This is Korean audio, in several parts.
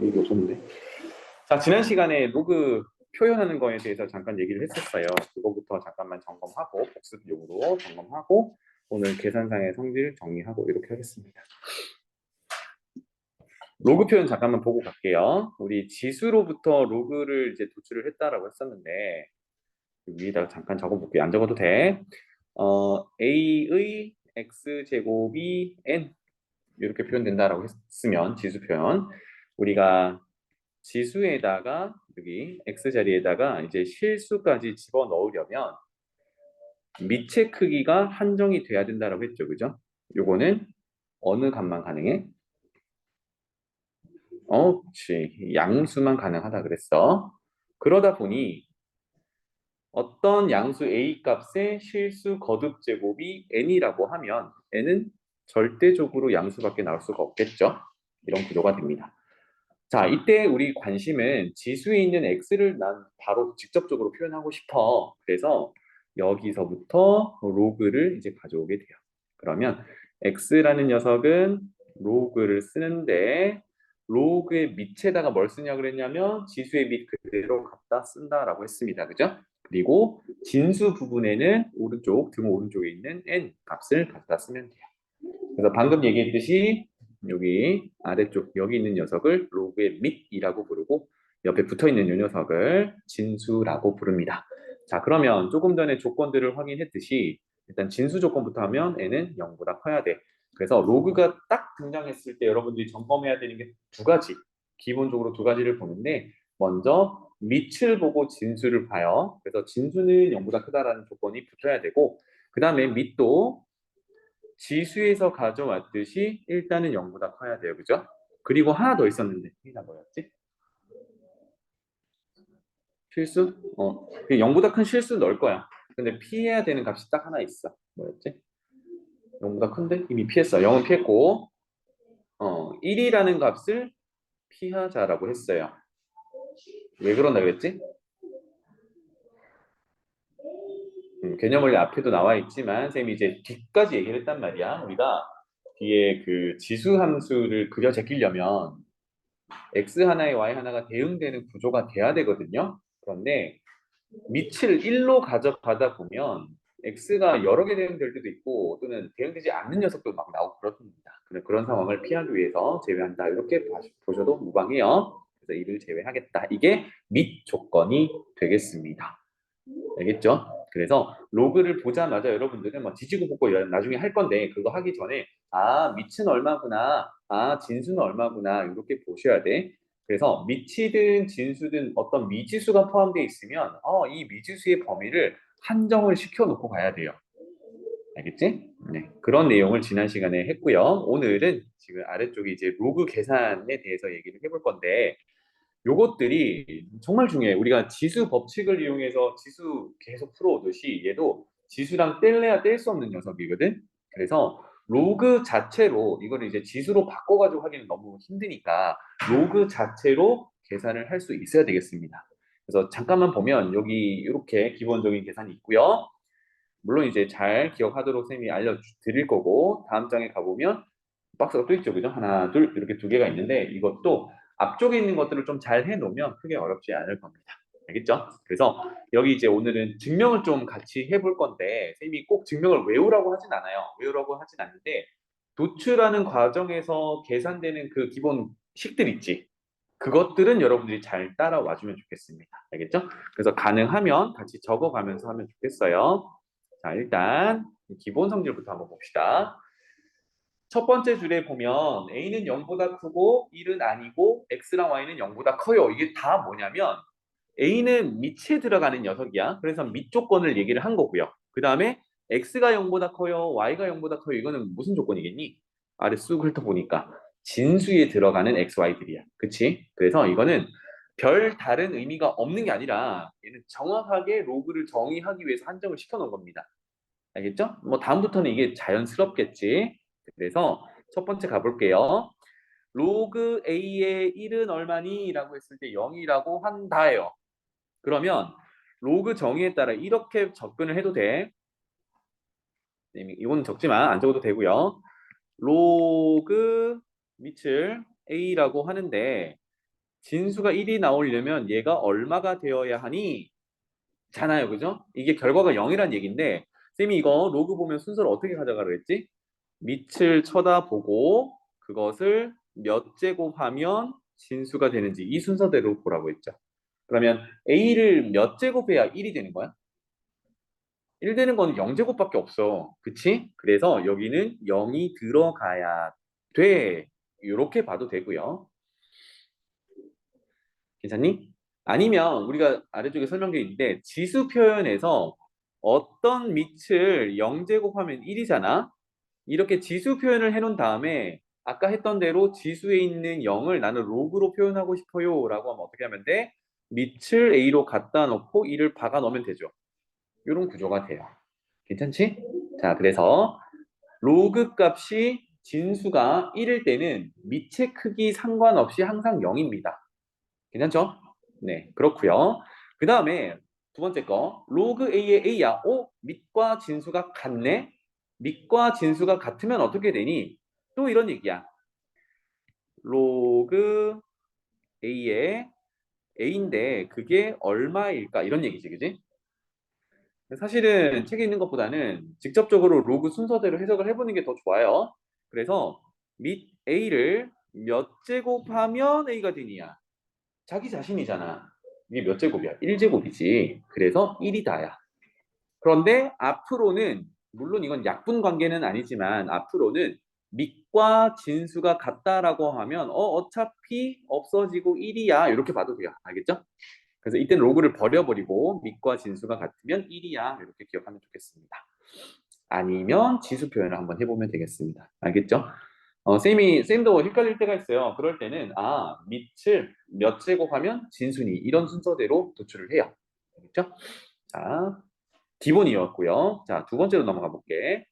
일이 없었는데. 자, 지난 시간에 로그 표현하는 거에 대해서 잠깐 얘기를 했었어요. 그거부터 잠깐만 점검하고 복습용으로 점검하고 오늘 계산상의 성질 정리하고 이렇게 하겠습니다. 로그 표현 잠깐만 보고 갈게요. 우리 지수로부터 로그를 이제 도출을 했다라고 했었는데 위에다가 잠깐 적어볼게요. 안 적어도 돼. A의 x제곱이 n 이렇게 표현된다라고 했으면 지수 표현 우리가 지수에다가 여기 x 자리에다가 이제 실수까지 집어 넣으려면 밑의 크기가 한정이 돼야 된다라고 했죠, 그죠? 요거는 어느 값만 가능해? 그렇지. 양수만 가능하다 그랬어. 그러다 보니 어떤 양수 a 값의 실수 거듭 제곱이 n이라고 하면 n은 절대적으로 양수밖에 나올 수가 없겠죠. 이런 구조가 됩니다. 자, 이때 우리 관심은 지수에 있는 x를 난 바로 직접적으로 표현하고 싶어. 그래서 여기서부터 로그를 이제 가져오게 돼요. 그러면 x라는 녀석은 로그를 쓰는데 로그의 밑에다가 뭘 쓰냐 그랬냐면 지수의 밑 그대로 갖다 쓴다라고 했습니다. 그죠? 그리고 진수 부분에는 오른쪽, 등 오른쪽에 있는 n 값을 갖다 쓰면 돼요. 그래서 방금 얘기했듯이 여기 아래쪽 여기 있는 녀석을 로그의 밑이라고 부르고 옆에 붙어 있는 이 녀석을 진수라고 부릅니다. 자, 그러면 조금 전에 조건들을 확인했듯이 일단 진수 조건부터 하면 n은 0보다 커야 돼. 그래서 로그가 딱 등장했을 때 여러분들이 점검해야 되는 게 두 가지. 기본적으로 두 가지를 보는데 먼저 밑을 보고 진수를 봐요. 그래서 진수는 0보다 크다라는 조건이 붙어야 되고 그 다음에 밑도 지수에서 가져왔듯이 일단은 0보다 커야 돼요. 그죠? 그리고 하나 더 있었는데 이게 뭐였지? 실수? 0보다 큰 실수 넣을 거야. 근데 피해야 되는 값이 딱 하나 있어. 뭐였지? 0보다 큰데? 이미 피했어. 0은 피했고 1이라는 값을 피하자라고 했어요. 왜 그런다 그랬지? 개념 원리 앞에도 나와 있지만 쌤이 이제 뒤까지 얘기를 했단 말이야. 우리가 뒤에 그 지수 함수를 그려 제끼려면 x 하나에 y 하나가 대응되는 구조가 돼야 되거든요. 그런데 밑을 1로 가져가다 보면 x가 여러 개 대응될 때도 있고 또는 대응되지 않는 녀석도 막 나오고 그렇습니다. 그런 상황을 피하기 위해서 제외한다. 이렇게 보셔도 무방해요. 그래서 이를 제외하겠다. 이게 밑 조건이 되겠습니다. 알겠죠? 그래서 로그를 보자마자 여러분들은 뭐 지지고 볶고 나중에 할 건데 그거 하기 전에 밑은 얼마구나, 진수는 얼마구나 이렇게 보셔야 돼. 그래서 밑이든 진수든 어떤 미지수가 포함되어 있으면 이 미지수의 범위를 한정을 시켜놓고 가야 돼요. 알겠지? 네, 그런 내용을 지난 시간에 했고요. 오늘은 지금 아래쪽에 이제 로그 계산에 대해서 얘기를 해볼 건데 요것들이 정말 중요해. 우리가 지수 법칙을 이용해서 지수 계속 풀어오듯이 얘도 지수랑 뗄래야 뗄 수 없는 녀석이거든. 그래서 로그 자체로 이거를 이제 지수로 바꿔가지고 하기는 너무 힘드니까 로그 자체로 계산을 할 수 있어야 되겠습니다. 그래서 잠깐만 보면 여기 이렇게 기본적인 계산이 있고요. 물론 이제 잘 기억하도록 쌤이 알려드릴 거고 다음 장에 가보면 박스가 또 있죠. 그죠? 하나, 둘 이렇게 두 개가 있는데 이것도 앞쪽에 있는 것들을 좀 잘 해놓으면 크게 어렵지 않을 겁니다. 알겠죠? 그래서 여기 이제 오늘은 증명을 좀 같이 해볼 건데 쌤이 꼭 증명을 외우라고 하진 않아요. 외우라고 하진 않는데 도출하는 과정에서 계산되는 그 기본 식들 있지. 그것들은 여러분들이 잘 따라와 주면 좋겠습니다. 알겠죠? 그래서 가능하면 같이 적어가면서 하면 좋겠어요. 자, 일단 기본 성질부터 한번 봅시다. 첫 번째 줄에 보면 A는 0보다 크고 1은 아니고 X랑 Y는 0보다 커요. 이게 다 뭐냐면 A는 밑에 들어가는 녀석이야. 그래서 밑 조건을 얘기를 한 거고요. 그 다음에 X가 0보다 커요. Y가 0보다 커요. 이거는 무슨 조건이겠니? 아래 쑥 훑어보니까 진수에 들어가는 X, Y들이야. 그치? 그래서 이거는 별 다른 의미가 없는 게 아니라 얘는 정확하게 로그를 정의하기 위해서 한정을 시켜놓은 겁니다. 알겠죠? 뭐 다음부터는 이게 자연스럽겠지. 그래서 첫 번째 가볼게요. 로그 A의 1은 얼마니? 라고 했을 때 0이라고 한다예요. 그러면 로그 정의에 따라 이렇게 접근을 해도 돼. 이건 적지만 안 적어도 되고요. 로그 밑을 A라고 하는데 진수가 1이 나오려면 얘가 얼마가 되어야 하니? 잖아요. 그죠? 이게 결과가 0이란 얘기인데 쌤이 이거 로그 보면 순서를 어떻게 가져가라 그랬지? 밑을 쳐다보고 그것을 몇 제곱하면 진수가 되는지 이 순서대로 보라고 했죠. 그러면 A를 몇 제곱해야 1이 되는 거야? 1 되는 건 0제곱밖에 없어. 그치? 그래서 여기는 0이 들어가야 돼. 이렇게 봐도 되고요. 괜찮니? 아니면 우리가 아래쪽에 설명되어 있는데 지수 표현에서 어떤 밑을 0제곱하면 1이잖아. 이렇게 지수 표현을 해놓은 다음에 아까 했던 대로 지수에 있는 0을 나는 로그로 표현하고 싶어요 라고 하면 어떻게 하면 돼? 밑을 A로 갖다 놓고 1을 박아 넣으면 되죠. 이런 구조가 돼요. 괜찮지? 자, 그래서 로그 값이 진수가 1일 때는 밑의 크기 상관없이 항상 0입니다. 괜찮죠? 네, 그렇고요. 그 다음에 두 번째 거, 로그 A의 A야. 오, 밑과 진수가 같네? 밑과 진수가 같으면 어떻게 되니? 또 이런 얘기야. 로그 A의 A인데 그게 얼마일까? 이런 얘기지, 그지? 사실은 책에 있는 것보다는 직접적으로 로그 순서대로 해석을 해보는 게 더 좋아요. 그래서 밑 A를 몇 제곱하면 A가 되니야? 자기 자신이잖아. 이게 몇 제곱이야? 1제곱이지. 그래서 1이 다야. 그런데 앞으로는 물론 이건 약분 관계는 아니지만 앞으로는 밑과 진수가 같다라고 하면 어차피 없어지고 1이야. 이렇게 봐도 돼요. 알겠죠? 그래서 이때는 로그를 버려버리고 밑과 진수가 같으면 1이야. 이렇게 기억하면 좋겠습니다. 아니면 지수 표현을 한번 해보면 되겠습니다. 알겠죠? 쌤도 헷갈릴 때가 있어요. 그럴 때는, 밑을 몇 제곱하면 진순이 이런 순서대로 도출을 해요. 알겠죠? 자, 기본이었고요. 자, 두 번째로 넘어가 볼게.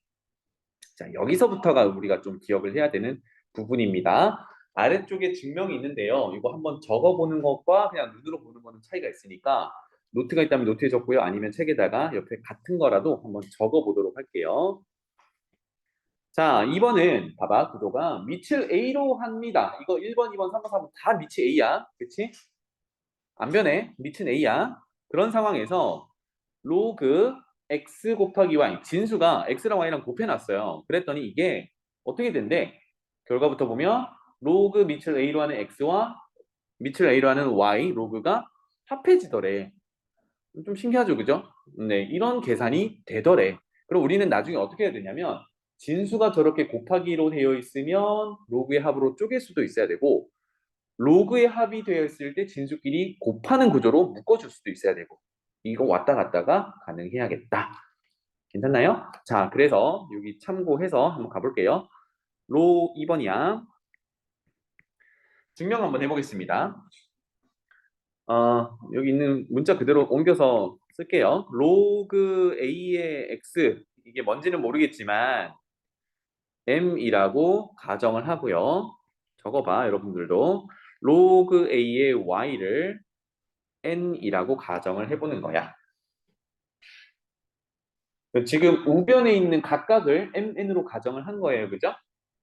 자, 여기서부터가 우리가 좀 기억을 해야 되는 부분입니다. 아래쪽에 증명이 있는데요. 이거 한번 적어보는 것과 그냥 눈으로 보는 거는 차이가 있으니까 노트가 있다면 노트에 적고요. 아니면 책에다가 옆에 같은 거라도 한번 적어보도록 할게요. 자, 2번은 봐봐. 구도가 밑을 A로 합니다. 이거 1번, 2번, 3번, 4번 다 밑이 A야. 그치? 안 변해. 밑은 A야. 그런 상황에서 로그 X 곱하기 Y 진수가 X랑 Y랑 곱해놨어요. 그랬더니 이게 어떻게 된대? 결과부터 보면 로그 밑을 A로 하는 X와 밑을 A로 하는 Y 로그가 합해지더래. 좀 신기하죠, 그죠? 네, 이런 계산이 되더래. 그럼 우리는 나중에 어떻게 해야 되냐면 진수가 저렇게 곱하기로 되어 있으면 로그의 합으로 쪼갤 수도 있어야 되고 로그의 합이 되어 있을 때 진수끼리 곱하는 구조로 묶어줄 수도 있어야 되고 이거 왔다 갔다가 가능해야겠다. 괜찮나요? 자, 그래서 여기 참고해서 한번 가볼게요. 로 2번이야. 증명 한번 해보겠습니다. 여기 있는 문자 그대로 옮겨서 쓸게요. 로그 A의 X 이게 뭔지는 모르겠지만 M이라고 가정을 하고요. 적어봐 여러분들도 로그 A의 Y를 N이라고 가정을 해보는 거야. 지금 우변에 있는 각각을 MN으로 가정을 한 거예요. 그죠?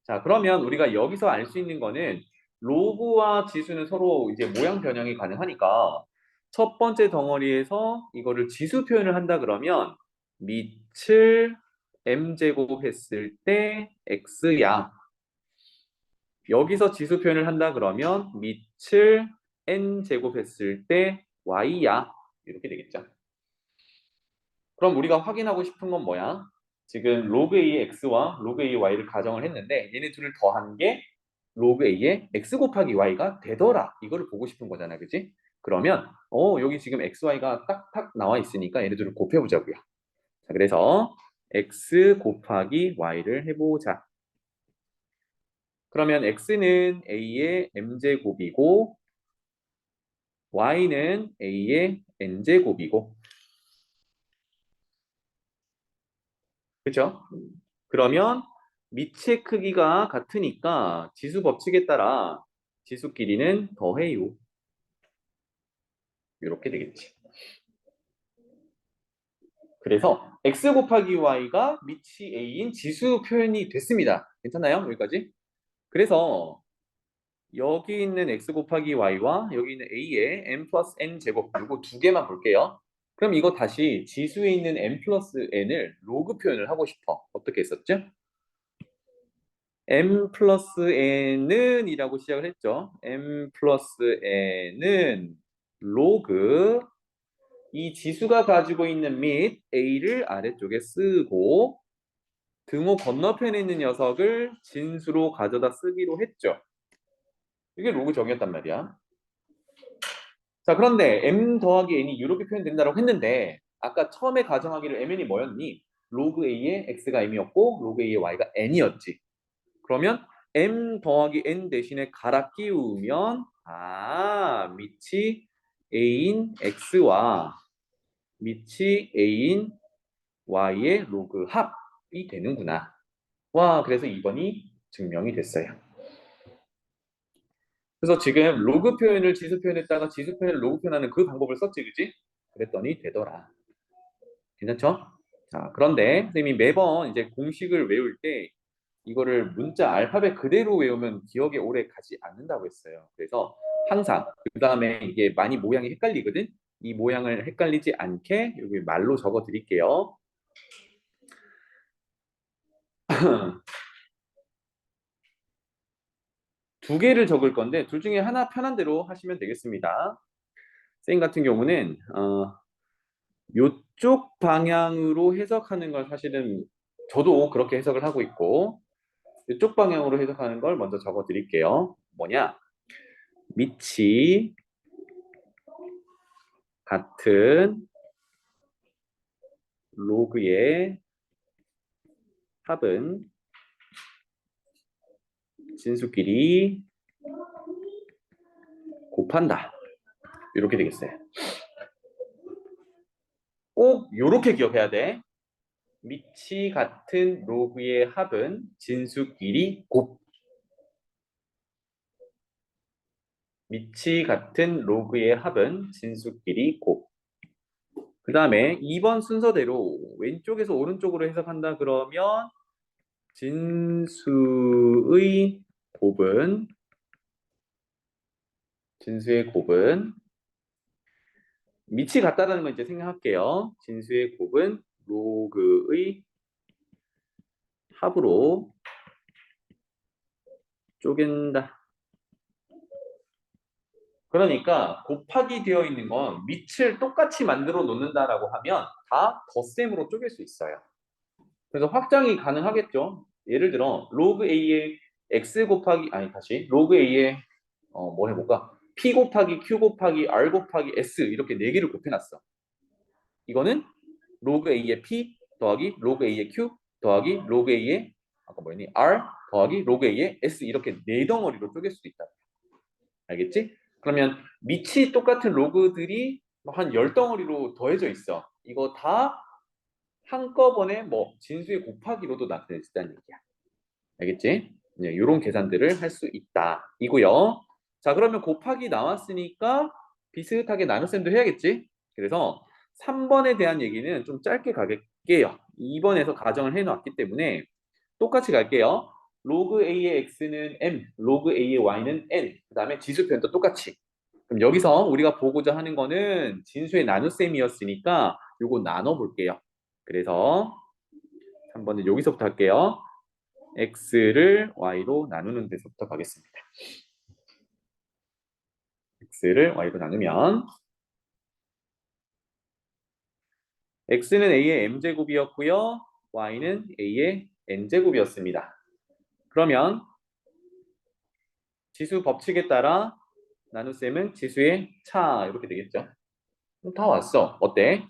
자, 그러면 우리가 여기서 알 수 있는 거는 로그와 지수는 서로 이제 모양 변형이 가능하니까 첫 번째 덩어리에서 이거를 지수 표현을 한다 그러면 밑을 m제곱 했을 때 x야. 여기서 지수 표현을 한다 그러면 밑을 n제곱 했을 때 y야. 이렇게 되겠죠. 그럼 우리가 확인하고 싶은 건 뭐야? 지금 로그 A의 x와 로그 A의 y를 가정을 했는데 얘네 둘을 더한 게 로그 A의 x 곱하기 y가 되더라. 이거를 보고 싶은 거잖아. 그지? 그러면 여기 지금 x, y가 딱딱 나와 있으니까 얘네들을 곱해보자고요. 자, 그래서 x 곱하기 y를 해보자. 그러면 x는 a의 m제곱이고 y는 a의 n제곱이고 그렇죠? 그러면 밑의 크기가 같으니까 지수 법칙에 따라 지수끼리는 더해요. 이렇게 되겠지. 그래서 x 곱하기 y가 밑이 a인 지수 표현이 됐습니다. 괜찮나요? 여기까지? 그래서 여기 있는 x 곱하기 y와 여기 있는 a의 n 플러스 n 제곱 이거 두 개만 볼게요. 그럼 이거 다시 지수에 있는 n 플러스 n을 로그 표현을 하고 싶어. 어떻게 했었죠? m 플러스 n은 이라고 시작을 했죠. m 플러스 n은 로그 이 지수가 가지고 있는 및 a를 아래쪽에 쓰고 등호 건너편에 있는 녀석을 진수로 가져다 쓰기로 했죠. 이게 로그 정의였단 말이야. 자, 그런데 m 더하기 n이 이렇게 표현된다고 했는데 아까 처음에 가정하기를 mn이 뭐였니? 로그 a의 x가 m이었고 로그 a의 y가 n이었지. 그러면 m 더하기 n 대신에 갈아 끼우면 밑이 a인 x와 밑이 a인 y의 로그 합이 되는구나. 와, 그래서 2번이 증명이 됐어요. 그래서 지금 로그 표현을 지수 표현했다가 지수 표현을 로그 표현하는 그 방법을 썼지, 그지? 그랬더니 되더라. 괜찮죠? 자, 그런데 선생님이 매번 이제 공식을 외울 때 이거를 문자 알파벳 그대로 외우면 기억에 오래 가지 않는다고 했어요. 그래서 항상 그 다음에 이게 많이 모양이 헷갈리거든. 이 모양을 헷갈리지 않게 여기 말로 적어 드릴게요. 두 개를 적을 건데 둘 중에 하나 편한 대로 하시면 되겠습니다. 쌤 같은 경우는 요쪽 방향으로 해석하는 걸 사실은 저도 그렇게 해석을 하고 있고 이쪽 방향으로 해석하는 걸 먼저 적어 드릴게요. 뭐냐? 밑이 같은 로그의 합은 진수끼리 곱한다. 이렇게 되겠어요. 꼭 이렇게 기억해야 돼. 밑이 같은 로그의 합은 진수끼리 곱. 밑이 같은 로그의 합은 진수끼리 곱. 그 다음에 2번 순서대로 왼쪽에서 오른쪽으로 해석한다 그러면 진수의 곱은 밑이 같다라는 건 이제 생각할게요. 진수의 곱은 로그의 합으로 쪼갠다. 그러니까 곱하기 되어 있는 건 밑을 똑같이 만들어 놓는다라고 하면 다 덧셈으로 쪼갤 수 있어요. 그래서 확장이 가능하겠죠. 예를 들어 로그 a의 x 곱하기 로그 a의 뭐 해볼까? p 곱하기 q 곱하기 r 곱하기 s 이렇게 네 개를 곱해놨어. 이거는 로그 a의 p 더하기 로그 a의 q 더하기 로그 a의 아까 뭐였니? r 더하기 로그 a의 s 이렇게 네 덩어리로 쪼갤 수도 있다. 알겠지? 그러면 밑이 똑같은 로그들이 한 10덩어리로 더해져 있어. 이거 다 한꺼번에 뭐 진수의 곱하기로도 나타낼 수 있다는 얘기야. 알겠지? 네, 이런 계산들을 할 수 있다. 이고요. 자, 그러면 곱하기 나왔으니까 비슷하게 나눗셈도 해야겠지? 그래서 3번에 대한 얘기는 좀 짧게 가게요. 2번에서 가정을 해놨기 때문에 똑같이 갈게요. 로그 a의 x는 m, 로그 a의 y는 n. 그 다음에 지수 표현도 똑같이. 그럼 여기서 우리가 보고자 하는 거는 진수의 나눗셈이었으니까 요거 나눠볼게요. 그래서 3번은 여기서부터 할게요. x를 y로 나누는 데서부터 가겠습니다. x를 y로 나누면 x는 a의 m제곱이었고요. y는 a의 n제곱이었습니다. 그러면 지수 법칙에 따라 나눗셈은 지수의 차 이렇게 되겠죠. 다 왔어. 어때?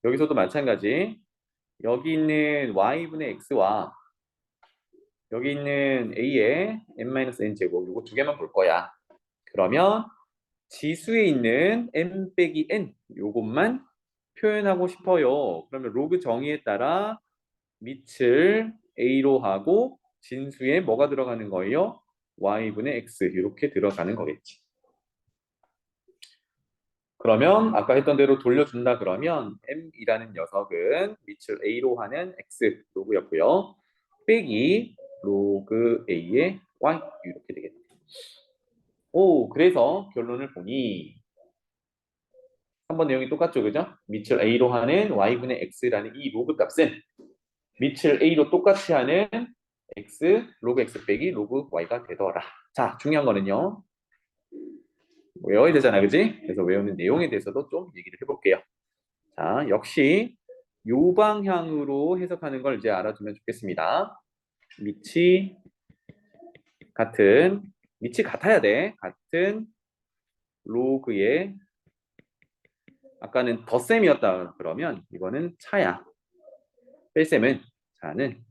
여기서도 마찬가지. 여기 있는 y분의 x와 여기 있는 a의 n-n제곱 이거 두 개만 볼 거야. 그러면 지수에 있는 m 빼기 n 요것만 표현하고 싶어요. 그러면 로그 정의에 따라 밑을 a로 하고 진수에 뭐가 들어가는 거예요? y분의 x 이렇게 들어가는 거겠지. 그러면 아까 했던 대로 돌려준다 그러면 m이라는 녀석은 밑을 a로 하는 x 로그였고요. 빼기 로그 a의 y 이렇게 되겠네요. 오, 그래서 결론을 보니 3번 내용이 똑같죠, 그죠? 밑을 a로 하는 y분의 x라는 이 로그 값은 밑을 a로 똑같이 하는 x 로그 x 빼기 로그 y가 되더라. 자, 중요한 거는요. 외워야 되잖아, 그지? 그래서 외우는 내용에 대해서도 좀 얘기를 해볼게요. 자, 역시 요 방향으로 해석하는 걸 이제 알아두면 좋겠습니다. 밑이 같은, 밑이 같아야 돼. 같은 로그의, 아까는 덧셈이었다 그러면 이거는 차야. 뺄셈은 자는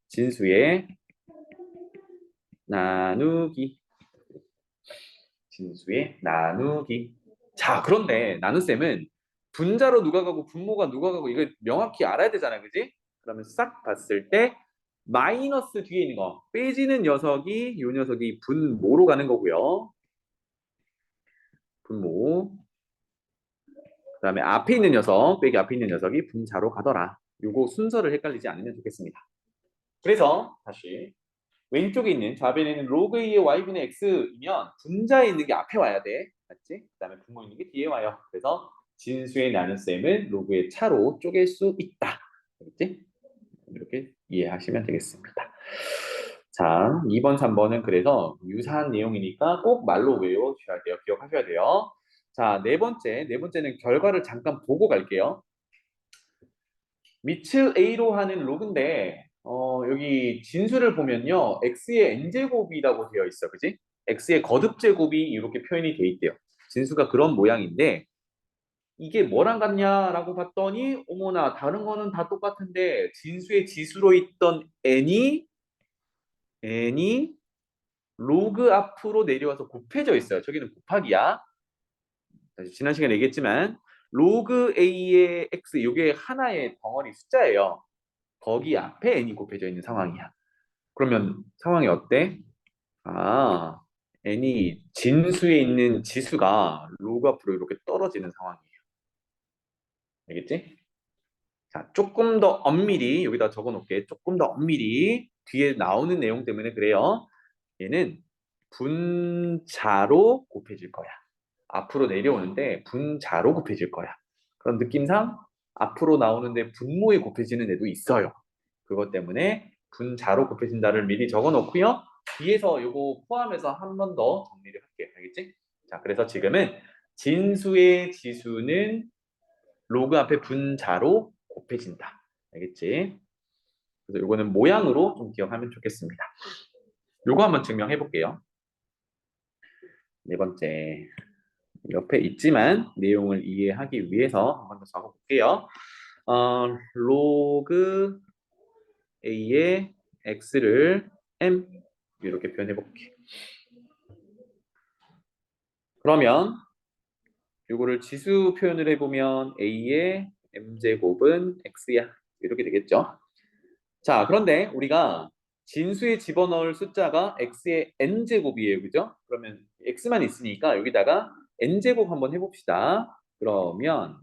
진수의 나누기. 진수의 나누기. 자, 그런데 나눗셈은 분자로 누가 가고 분모가 누가 가고 이걸 명확히 알아야 되잖아, 그지? 그러면 싹 봤을 때 마이너스 뒤에 있는 거 빼지는 녀석이 요 녀석이 분모로 가는 거고요. 분모. 그다음에 앞에 있는 녀석 빼기 앞에 있는 녀석이 분자로 가더라. 요거 순서를 헷갈리지 않으면 좋겠습니다. 그래서 다시 왼쪽에 있는 좌변에 있는 로그 A의 y분의 x이면 분자에 있는 게 앞에 와야 돼. 맞지? 그다음에 분모 있는 게 뒤에 와요. 그래서 진수의 나눗셈은 로그의 차로 쪼갤 수 있다. 알겠지? 이렇게 이해하시면 되겠습니다. 자, 2번, 3번은 그래서 유사한 내용이니까 꼭 말로 외워주셔야 돼요. 기억하셔야 돼요. 자, 네 번째는 결과를 잠깐 보고 갈게요. 밑을 a로 하는 로그인데 여기 진수를 보면요. x의 n제곱이라고 되어 있어. 그지? x의 거듭제곱이 이렇게 표현이 돼 있대요. 진수가 그런 모양인데 이게 뭐랑 같냐라고 봤더니 어머나 다른 거는 다 똑같은데 진수의 지수로 있던 n이 로그 앞으로 내려와서 곱해져 있어요. 저기는 곱하기야. 지난 시간에 얘기했지만 로그 a의 x 이게 하나의 덩어리 숫자예요. 거기 앞에 n이 곱해져 있는 상황이야. 그러면 상황이 어때? 아, n이 진수에 있는 지수가 로그 앞으로 이렇게 떨어지는 상황이에요. 알겠지? 자, 조금 더 엄밀히 여기다 적어 놓을게. 조금 더 엄밀히 뒤에 나오는 내용 때문에 그래요. 얘는 분자로 곱해질 거야. 앞으로 내려오는데 분자로 곱해질 거야. 그런 느낌상 앞으로 나오는데 분모에 곱해지는 애도 있어요. 그것 때문에 분자로 곱해진다를 미리 적어 놓고요. 뒤에서 이거 포함해서 한 번 더 정리를 할게요. 알겠지? 자, 그래서 지금은 진수의 지수는 로그 앞에 분자로 곱해진다. 알겠지? 그래서 이거는 모양으로 좀 기억하면 좋겠습니다. 요거 한번 증명해 볼게요. 네 번째. 옆에 있지만 내용을 이해하기 위해서 한 번 더 적어 볼게요. 로그 a의 x를 m 이렇게 표현해 볼게. 그러면 이거를 지수 표현을 해보면 a의 m제곱은 x야. 이렇게 되겠죠. 자, 그런데 우리가 진수에 집어넣을 숫자가 x의 n제곱이에요. 그죠? 그러면 x만 있으니까 여기다가 n제곱 한번 해봅시다. 그러면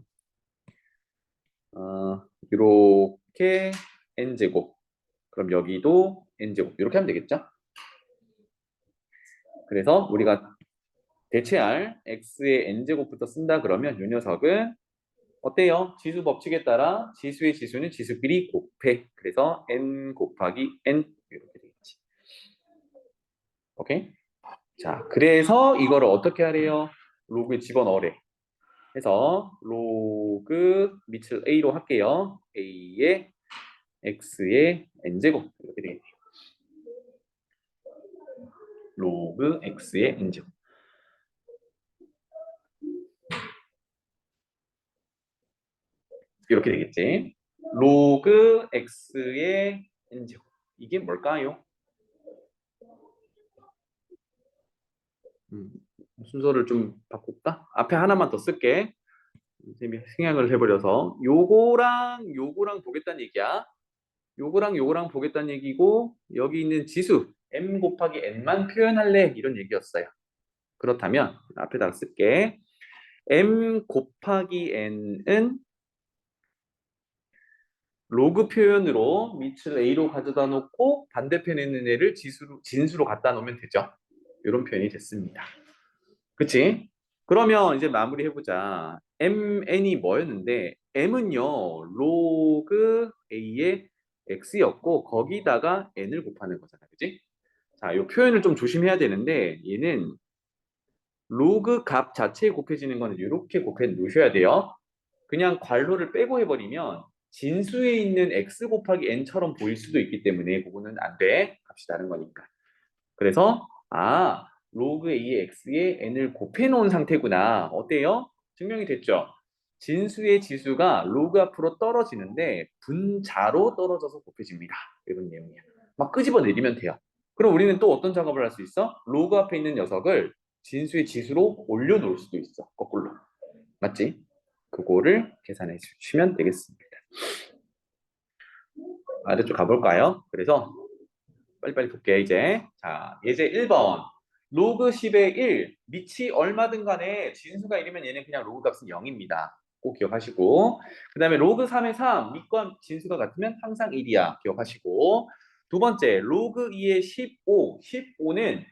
이렇게 n제곱. 그럼 여기도 n제곱. 이렇게 하면 되겠죠? 그래서 우리가 대체할 x의 n제곱부터 쓴다 그러면 이 녀석은 어때요? 지수 법칙에 따라 지수의 지수는 지수끼리 곱해. 그래서 n 곱하기 n 이렇게 되겠지. 오케이? 자, 그래서 이거를 어떻게 하래요? 로그에 집어넣으래. 해서 로그 밑을 a로 할게요. a의 x의 n제곱 이렇게 되겠네요. 로그 x의 n제곱. 이렇게 되겠지. 로그 x의 n제곱. 이게 뭘까요? 음, 순서를 좀 바꿀까? 앞에 하나만 더 쓸게. 선생님이 생략을 해버려서 요거랑 보겠다는 얘기야. 요거랑 보겠다는 얘기고 여기 있는 지수 m 곱하기 n만 표현할래 이런 얘기였어요. 그렇다면 앞에다가 쓸게. m 곱하기 n은 로그 표현으로 밑을 a로 가져다 놓고 반대편에 있는 애를 진수로 갖다 놓으면 되죠. 이런 표현이 됐습니다. 그치? 그러면 이제 마무리 해보자. mn이 뭐였는데 m은요 로그 a의 x였고 거기다가 n을 곱하는 거잖아, 그치? 자, 이 표현을 좀 조심해야 되는데 얘는 로그 값 자체에 곱해지는 거는 이렇게 곱해 놓으셔야 돼요. 그냥 괄호를 빼고 해버리면 진수에 있는 x 곱하기 n처럼 보일 수도 있기 때문에 그거는 안 돼. 값이 다른 거니까. 그래서 로그 a의 x에 n을 곱해 놓은 상태구나. 어때요? 증명이 됐죠? 진수의 지수가 로그 앞으로 떨어지는데 분자로 떨어져서 곱해집니다. 이런 내용이야. 막 끄집어 내리면 돼요. 그럼 우리는 또 어떤 작업을 할 수 있어? 로그 앞에 있는 녀석을 진수의 지수로 올려놓을 수도 있어. 거꾸로. 맞지? 그거를 계산해 주시면 되겠습니다. 아래쪽 가볼까요? 그래서 빨리빨리 볼게요, 이제. 자, 예제 1번. 로그 10의 1, 밑이 얼마든 간에 진수가 1이면 얘는 그냥 로그 값은 0입니다. 꼭 기억하시고. 그 다음에 로그 3의 3, 밑과 진수가 같으면 항상 1이야. 기억하시고. 두 번째, 로그 2의 15, 15는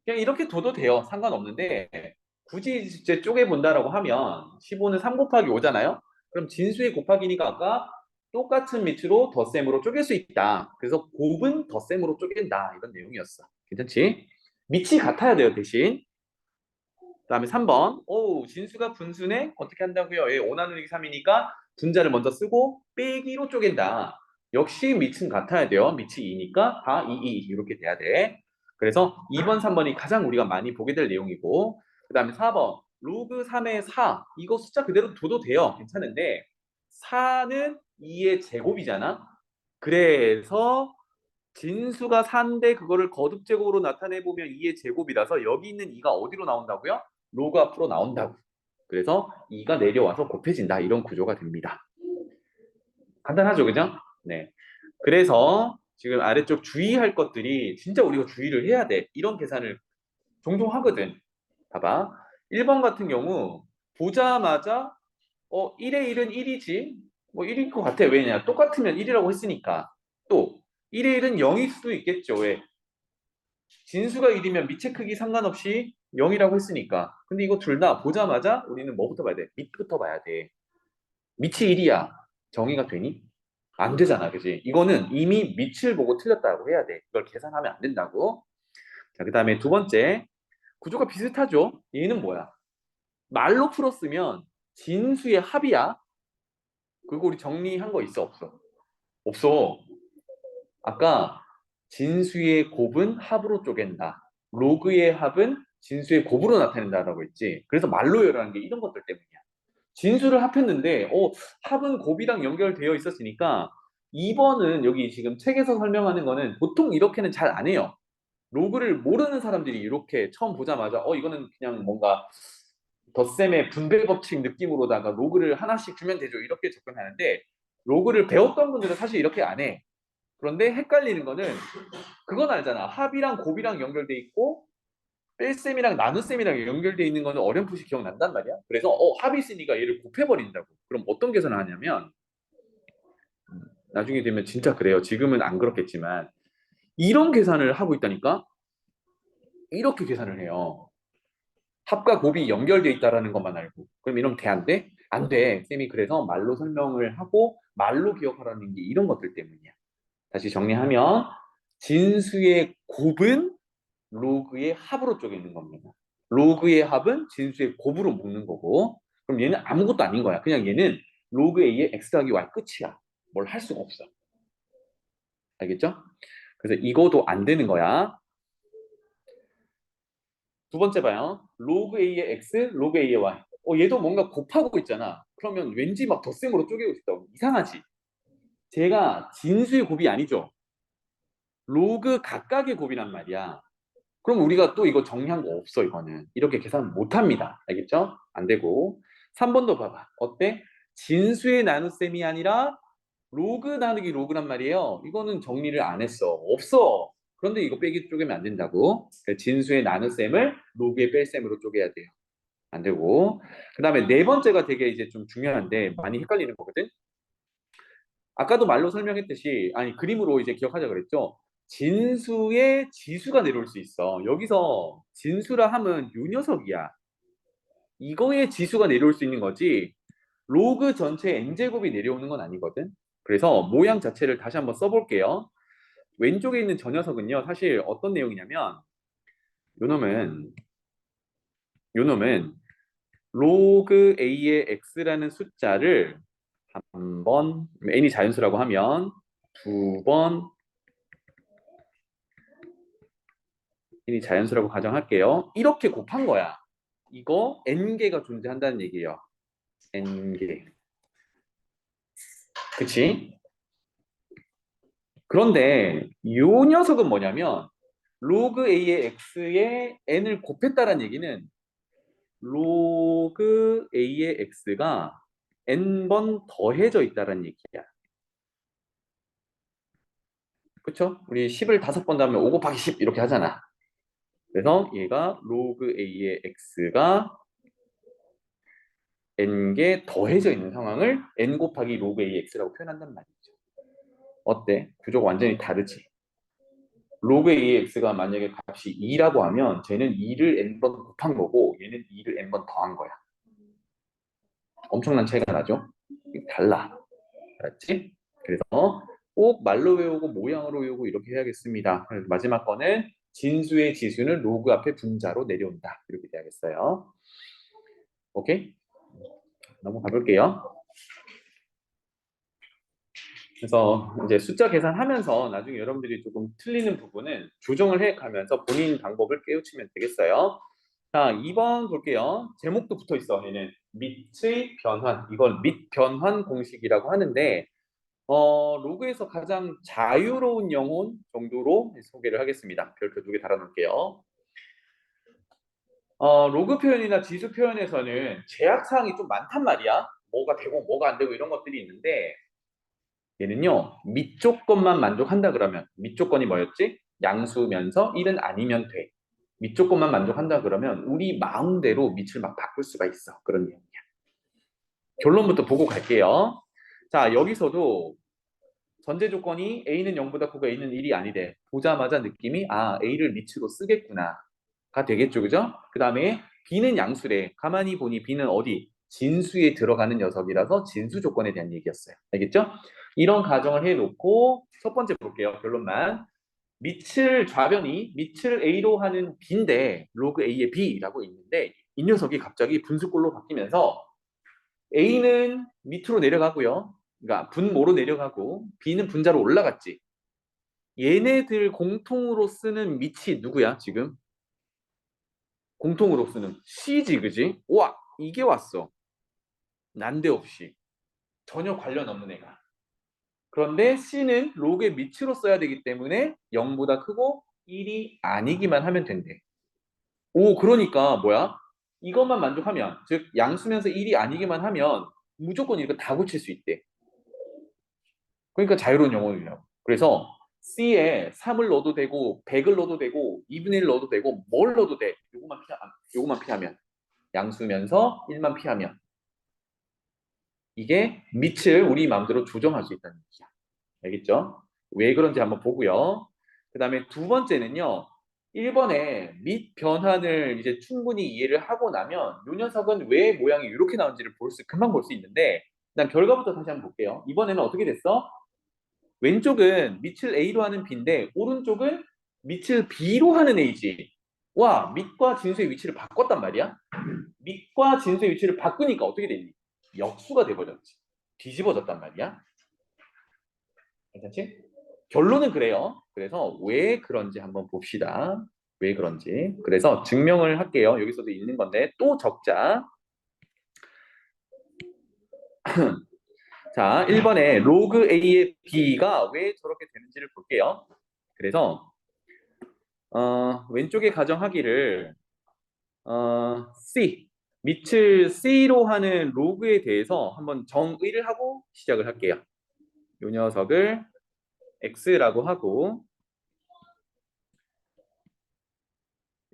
그냥 이렇게 둬도 돼요. 상관없는데, 굳이 이제 쪼개 본다라고 하면 15는 3 곱하기 5잖아요? 그럼 진수의 곱하기니까 아까 똑같은 밑으로 덧셈으로 쪼갤 수 있다. 그래서 곱은 덧셈으로 쪼갠다. 이런 내용이었어. 괜찮지? 밑이 같아야 돼요, 대신. 그 다음에 3번. 오, 진수가 분수네? 어떻게 한다고요? 5 나누기 3이니까 분자를 먼저 쓰고 빼기로 쪼갠다. 역시 밑은 같아야 돼요. 밑이 2니까 다 2, 2 이렇게 돼야 돼. 그래서 2번, 3번이 가장 우리가 많이 보게 될 내용이고 그 다음에 4번. 로그 3의 4. 이거 숫자 그대로 둬도 돼요. 괜찮은데 4는 2의 제곱이잖아. 그래서 진수가 4인데 그거를 거듭제곱으로 나타내보면 2의 제곱이라서 여기 있는 2가 어디로 나온다고요? 로그 앞으로 나온다고. 그래서 2가 내려와서 곱해진다. 이런 구조가 됩니다. 간단하죠, 그죠? 네. 그래서 지금 아래쪽 주의할 것들이 진짜 우리가 주의를 해야 돼. 이런 계산을 종종 하거든. 봐봐. 1번 같은 경우 보자마자 1의 1은 1이지. 뭐 1일 것 같아. 왜냐? 똑같으면 1이라고 했으니까. 또 1의 1은 0일 수도 있겠죠. 왜? 진수가 1이면 밑의 크기 상관없이 0이라고 했으니까. 근데 이거 둘 다 보자마자 우리는 뭐부터 봐야 돼? 밑부터 봐야 돼. 밑이 1이야. 정의가 되니? 안 되잖아. 그지? 이거는 이미 밑을 보고 틀렸다고 해야 돼. 이걸 계산하면 안 된다고. 자, 그 다음에 두 번째. 구조가 비슷하죠? 얘는 뭐야? 말로 풀었으면 진수의 합이야. 그거 우리 정리한 거 있어? 없어? 없어. 아까 진수의 곱은 합으로 쪼갠다. 로그의 합은 진수의 곱으로 나타낸다라고 했지. 그래서 말로 열하는 게 이런 것들 때문이야. 진수를 합했는데 합은 곱이랑 연결되어 있었으니까 2번은 여기 지금 책에서 설명하는 거는 보통 이렇게는 잘 안 해요. 로그를 모르는 사람들이 이렇게 처음 보자마자 이거는 그냥 뭔가 덧셈의 분배 법칙 느낌으로다가 로그를 하나씩 주면 되죠. 이렇게 접근하는데 로그를 배웠던 분들은 사실 이렇게 안 해. 그런데 헷갈리는 거는 그건 알잖아. 합이랑 곱이랑 연결돼 있고 뺄셈이랑 나눗셈이랑 연결돼 있는 거는 어렴풋이 기억난단 말이야. 그래서 합이 있으니까 얘를 곱해버린다고. 그럼 어떤 계산을 하냐면 나중에 되면 진짜 그래요. 지금은 안 그렇겠지만 이런 계산을 하고 있다니까. 이렇게 계산을 해요. 합과 곱이 연결돼 있다라는 것만 알고. 그럼 이러면 돼, 안 돼? 안 돼. 쌤이 그래서 말로 설명을 하고 말로 기억하라는 게 이런 것들 때문이야. 다시 정리하면 진수의 곱은 로그의 합으로 쪼개는 겁니다. 로그의 합은 진수의 곱으로 묶는 거고 그럼 얘는 아무것도 아닌 거야. 그냥 얘는 로그 A의 X 더하기 Y 끝이야. 뭘 할 수가 없어. 알겠죠? 그래서 이거도 안 되는 거야. 두 번째 봐요. 로그 A의 X, 로그 A의 Y. 얘도 뭔가 곱하고 있잖아. 그러면 왠지 막 덧셈으로 쪼개고 싶다. 이상하지? 제가 진수의 곱이 아니죠. 로그 각각의 곱이란 말이야. 그럼 우리가 또 이거 정리한 거 없어, 이거는. 이렇게 계산 못 합니다. 알겠죠? 안 되고. 3번도 봐봐. 어때? 진수의 나눗셈이 아니라 로그 나누기 로그란 말이에요. 이거는 정리를 안 했어. 없어. 그런데 이거 빼기 쪼개면 안 된다고. 그러니까 진수의 나눗셈을 로그의 뺄셈으로 쪼개야 돼요. 안 되고. 그 다음에 네 번째가 되게 이제 좀 중요한데 많이 헷갈리는 거거든. 아까도 말로 설명했듯이, 아니, 그림으로 이제 기억하자 그랬죠. 진수의 지수가 내려올 수 있어. 여기서 진수라 하면 요 녀석이야. 이거의 지수가 내려올 수 있는 거지 로그 전체 n제곱이 내려오는 건 아니거든. 그래서 모양 자체를 다시 한번 써볼게요. 왼쪽에 있는 저 녀석은요, 사실 어떤 내용이냐면 요놈은 요놈은 로그 a의 x라는 숫자를 한 번, n이 자연수라고 하면 두 번, n이 자연수라고 가정할게요. 이렇게 곱한 거야. 이거 n개가 존재한다는 얘기예요. n개. 그치? 그런데 요 녀석은 뭐냐면 로그 a의 x에 n을 곱했다는 얘기는 로그 a의 x가 n번 더해져 있다는 얘기야. 그쵸? 우리 10을 5번 더하면 5 곱하기 10 이렇게 하잖아. 그래서 얘가 로그 a의 x가 n개 더해져 있는 상황을 n 곱하기 로그 a의 x라고 표현한단 말이죠. 어때? 구조가 완전히 다르지. 로그 a의 x가 만약에 값이 2라고 하면 쟤는 2를 n번 곱한 거고 얘는 2를 n번 더한 거야. 엄청난 차이가 나죠? 달라. 알았지? 그래서 꼭 말로 외우고 모양으로 외우고 이렇게 해야겠습니다. 그래서 마지막 거는 진수의 지수는 로그 앞에 분자로 내려온다. 이렇게 돼야겠어요. 오케이? 넘어가 볼게요. 그래서 이제 숫자 계산하면서 나중에 여러분들이 조금 틀리는 부분은 조정을 해 가면서 본인 방법을 깨우치면 되겠어요. 자, 2번 볼게요. 제목도 붙어 있어. 얘는 밑의 변환. 이걸 밑변환 공식이라고 하는데 로그에서 가장 자유로운 영혼 정도로 소개를 하겠습니다. 별표 2개 달아놓을게요. 로그 표현이나 지수 표현에서는 제약사항이 좀 많단 말이야. 뭐가 되고 뭐가 안 되고 이런 것들이 있는데 얘는요. 밑 조건만 만족한다 그러면 밑 조건이 뭐였지? 양수면서 1은 아니면 돼. 밑 조건만 만족한다 그러면 우리 마음대로 밑을 막 바꿀 수가 있어. 그런 내용이야. 결론부터 보고 갈게요. 자, 여기서도 전제 조건이 A는 0보다 크고 A는 1이 아니래. 보자마자 느낌이 A를 밑으로 쓰겠구나가 되겠죠. 그죠? 그 다음에 B는 양수래. 가만히 보니 B는 어디? 진수에 들어가는 녀석이라서 진수 조건에 대한 얘기였어요. 알겠죠? 이런 가정을 해놓고 첫 번째 볼게요. 결론만. 밑을 좌변이 밑을 A로 하는 B인데 로그 A의 B라고 있는데 이 녀석이 갑자기 분수꼴로 바뀌면서 A는 밑으로 내려가고요. 그러니까 분모로 내려가고 B는 분자로 올라갔지. 얘네들 공통으로 쓰는 밑이 누구야 지금? 공통으로 쓰는 C지 그지? 와 이게 왔어. 난데없이. 전혀 관련 없는 애가. 그런데 C는 로그의 밑으로 써야 되기 때문에 0보다 크고 1이 아니기만 하면 된대. 오 그러니까 뭐야? 이것만 만족하면 즉 양수면서 1이 아니기만 하면 무조건 이거 다 고칠 수 있대. 그러니까 자유로운 영혼이라고. 그래서 C에 3을 넣어도 되고 100을 넣어도 되고 2분의 1 넣어도 되고 뭘 넣어도 돼. 요것만 피하면 양수면서 1만 피하면 이게 밑을 우리 마음대로 조정할 수 있다는 얘기야. 알겠죠? 왜 그런지 한번 보고요. 그 다음에 두 번째는요. 1번에 밑 변환을 이제 충분히 이해를 하고 나면 요 녀석은 왜 모양이 이렇게 나온지를 금방 볼 수 있는데 일단 결과부터 다시 한번 볼게요. 이번에는 어떻게 됐어? 왼쪽은 밑을 A로 하는 B인데 오른쪽은 밑을 B로 하는 A지. 와, 밑과 진수의 위치를 바꿨단 말이야. 밑과 진수의 위치를 바꾸니까 어떻게 됐니? 역수가 돼버렸지. 뒤집어졌단 말이야. 괜찮지? 결론은 그래요. 그래서 왜 그런지 한번 봅시다. 왜 그런지. 그래서 증명을 할게요. 여기서도 있는 건데 또 적자. 자, 1번에 로그 A의 B가 왜 저렇게 되는지를 볼게요. 그래서 왼쪽에 가정하기를 C 밑을 C로 하는 로그에 대해서 한번 정의를 하고 시작을 할게요. 이 녀석을 X라고 하고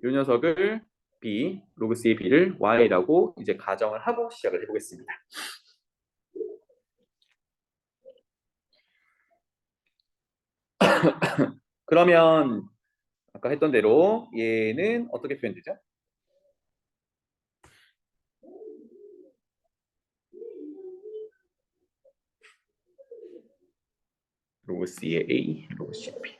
이 녀석을 B 로그 C의 B를 Y라고 이제 가정을 하고 시작을 해보겠습니다. 그러면 아까 했던 대로 얘는 어떻게 표현되죠? 로그 C의 A, 로그 C의 B.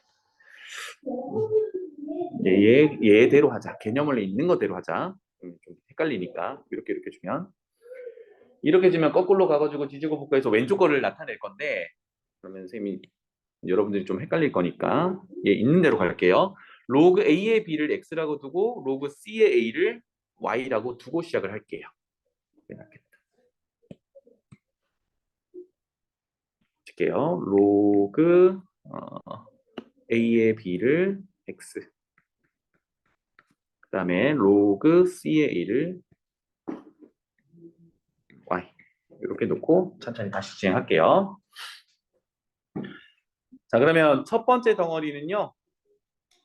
얘대로 하자. 개념 원래 있는 거대로 하자. 좀 헷갈리니까 이렇게 주면 이렇게 주면 거꾸로 가가지고 뒤지고 복구해서 왼쪽 거를 나타낼 건데 그러면 선생님이 여러분들이 좀 헷갈릴 거니까 얘 있는 대로 갈게요. 로그 A의 B를 X라고 두고 로그 C의 A를 Y라고 두고 시작을 할게요. 볼게요. 로그 A의 B를 X 그 다음에 로그 C의 A를 Y 이렇게 놓고 천천히 다시 진행할게요. 자 그러면 첫 번째 덩어리는요.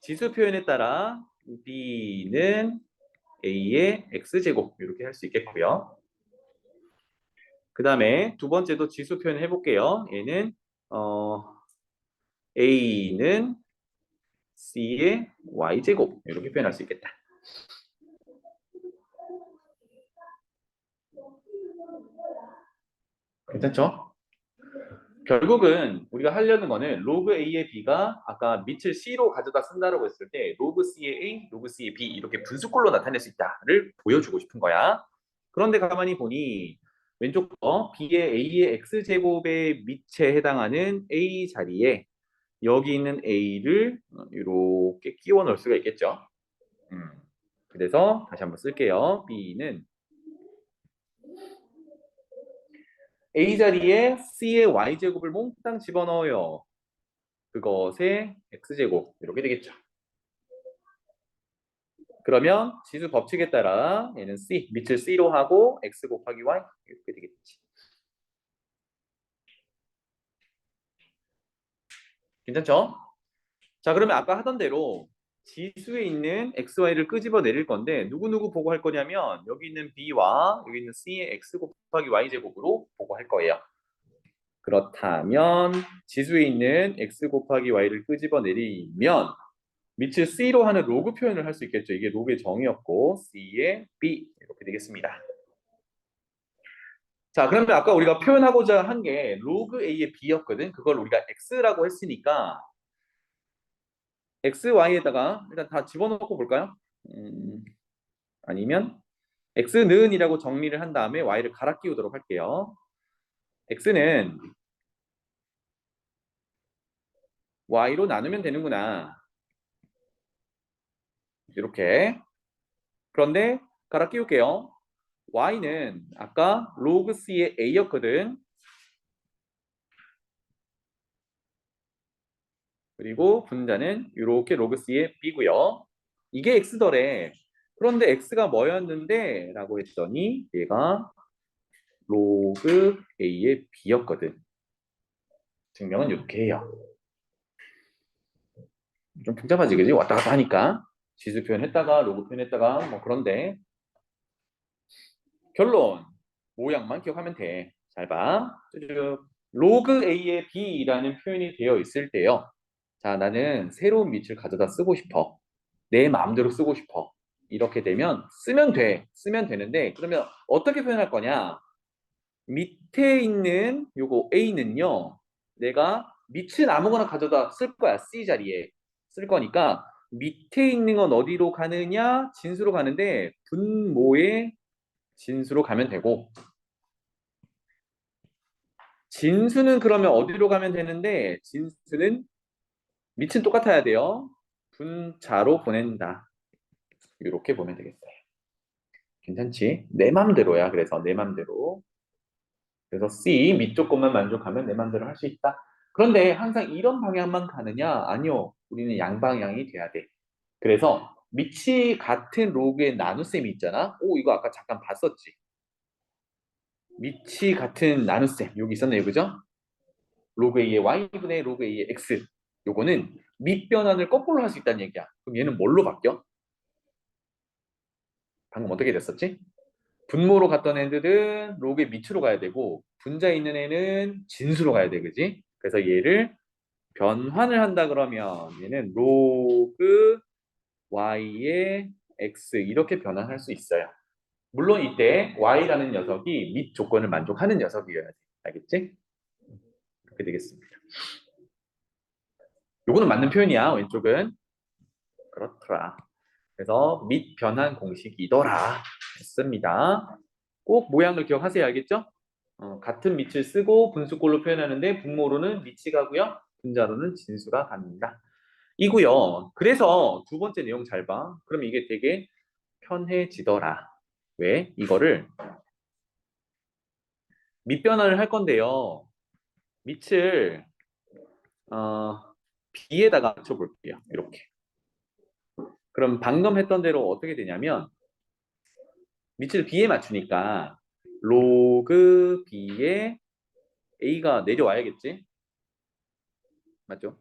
지수 표현에 따라 B는 A의 X제곱 이렇게 할 수 있겠고요. 그 다음에 두 번째도 지수 표현 해볼게요. 얘는 A는 C의 Y제곱 이렇게 표현할 수 있겠다. 괜찮죠? 결국은 우리가 하려는 거는 로그 A의 B가 아까 밑을 C로 가져다 쓴다라고 했을 때 로그 C의 A, 로그 C의 B 이렇게 분수꼴로 나타낼 수 있다를 보여주고 싶은 거야. 그런데 가만히 보니 왼쪽 거 B의 A의 X제곱의 밑에 해당하는 A 자리에 여기 있는 A를 이렇게 끼워 넣을 수가 있겠죠. 그래서 다시 한번 쓸게요. B는 A 자리에 C의 Y제곱을 몽땅 집어넣어요. 그것의 X제곱 이렇게 되겠죠. 그러면 지수 법칙에 따라 얘는 C, 밑을 C로 하고 X 곱하기 Y 이렇게 되겠지. 괜찮죠? 자 그러면 아까 하던 대로 지수에 있는 X, Y를 끄집어 내릴 건데 누구누구 보고할 거냐면 여기 있는 B와 여기 있는 C의 X 곱하기 Y제곱으로 보고할 거예요. 그렇다면 지수에 있는 X 곱하기 Y를 끄집어 내리면 밑을 C로 하는 로그 표현을 할 수 있겠죠. 이게 로그의 정의였고 C의 B 이렇게 되겠습니다. 자 그러면 아까 우리가 표현하고자 한 게 로그 A의 B였거든. 그걸 우리가 X라고 했으니까 X, Y에다가 일단 다 집어넣고 볼까요? 아니면 X는 이라고 정리를 한 다음에 Y를 갈아 끼우도록 할게요. X는 Y로 나누면 되는구나. 이렇게. 그런데 갈아 끼울게요. Y는 아까 로그 C의 A였거든. 그리고 분자는 이렇게 로그 C의 B고요. 이게 X더래. 그런데 X가 뭐였는데? 라고 했더니 얘가 로그 A의 B였거든. 증명은 이렇게 해요. 좀 복잡하지 그지? 왔다 갔다 하니까. 지수 표현했다가 로그 표현했다가 뭐 그런데 결론 모양만 기억하면 돼. 잘 봐. 쭉. 로그 A의 B라는 표현이 되어 있을 때요. 자, 나는 새로운 밑을 가져다 쓰고 싶어. 내 마음대로 쓰고 싶어. 이렇게 되면 쓰면 돼. 쓰면 되는데 그러면 어떻게 표현할 거냐? 밑에 있는 요거 A는요. 내가 밑은 아무거나 가져다 쓸 거야. C 자리에 쓸 거니까 밑에 있는 건 어디로 가느냐? 진수로 가는데 분모의 진수로 가면 되고 진수는 그러면 어디로 가면 되는데 진수는 밑은 똑같아야 돼요. 분자로 보낸다. 이렇게 보면 되겠어요. 괜찮지? 내 맘대로야. 그래서 내 맘대로. 그래서 C 밑쪽 것만 만족하면 내 맘대로 할 수 있다. 그런데 항상 이런 방향만 가느냐? 아니요. 우리는 양방향이 돼야 돼. 그래서 밑이 같은 로그의 나눗셈이 있잖아. 오, 이거 아까 잠깐 봤었지. 밑이 같은 나눗셈. 여기 있었네요. 그죠? 로그 A의 Y분의 로그 A의 X. 요거는 밑변환을 거꾸로 할 수 있다는 얘기야. 그럼 얘는 뭘로 바뀌어? 방금 어떻게 됐었지? 분모로 갔던 애들은 로그의 밑으로 가야 되고 분자에 있는 애는 진수로 가야 돼. 그지? 그래서 얘를 변환을 한다 그러면 얘는 로그 y의 x 이렇게 변환할 수 있어요. 물론 이때 y라는 녀석이 밑 조건을 만족하는 녀석이어야 돼. 알겠지? 그렇게 되겠습니다. 요거는 맞는 표현이야. 왼쪽은. 그렇더라. 그래서 밑 변환 공식이더라. 했습니다. 꼭 모양을 기억하세요. 알겠죠? 같은 밑을 쓰고 분수꼴로 표현하는데 분모로는 밑이 가고요. 분자로는 진수가 갑니다. 이고요. 그래서 두 번째 내용 잘 봐. 그럼 이게 되게 편해지더라. 왜? 이거를 밑변환을 할 건데요. 밑을 b에다가 맞춰볼게요. 이렇게. 그럼 방금 했던 대로 어떻게 되냐면 밑을 b에 맞추니까 로그 b에 a가 내려와야겠지? 맞죠?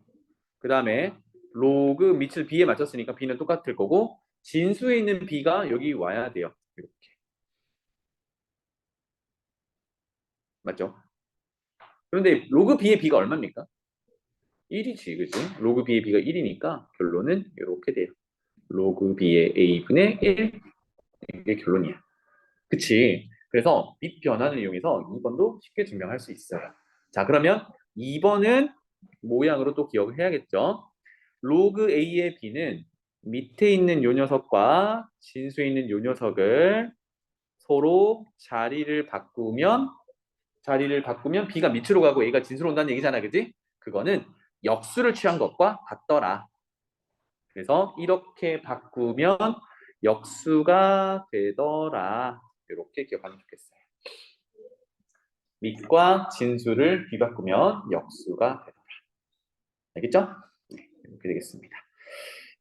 그 다음에 로그 밑을 b에 맞췄으니까 b는 똑같을 거고 진수에 있는 b가 여기 와야 돼요. 이렇게. 맞죠? 그런데 로그 b의 b가 얼마입니까? 1이지, 그지? 로그 b의 b가 1이니까 결론은 이렇게 돼요. 로그 b의 a분의 1 이게 결론이야. 그치? 그래서 밑 변환을 이용해서 2번도 쉽게 증명할 수 있어요. 자, 그러면 2번은 모양으로 또 기억을 해야겠죠? 로그 a의 b는 밑에 있는 요 녀석과 진수에 있는 요 녀석을 서로 자리를 바꾸면 b가 밑으로 가고 a가 진수로 온다는 얘기잖아, 그지? 그거는 역수를 취한 것과 같더라. 그래서 이렇게 바꾸면 역수가 되더라. 이렇게 기억하면 좋겠어요. 밑과 진수를 비바꾸면 역수가 되더라. 알겠죠? 네, 이렇게 되겠습니다.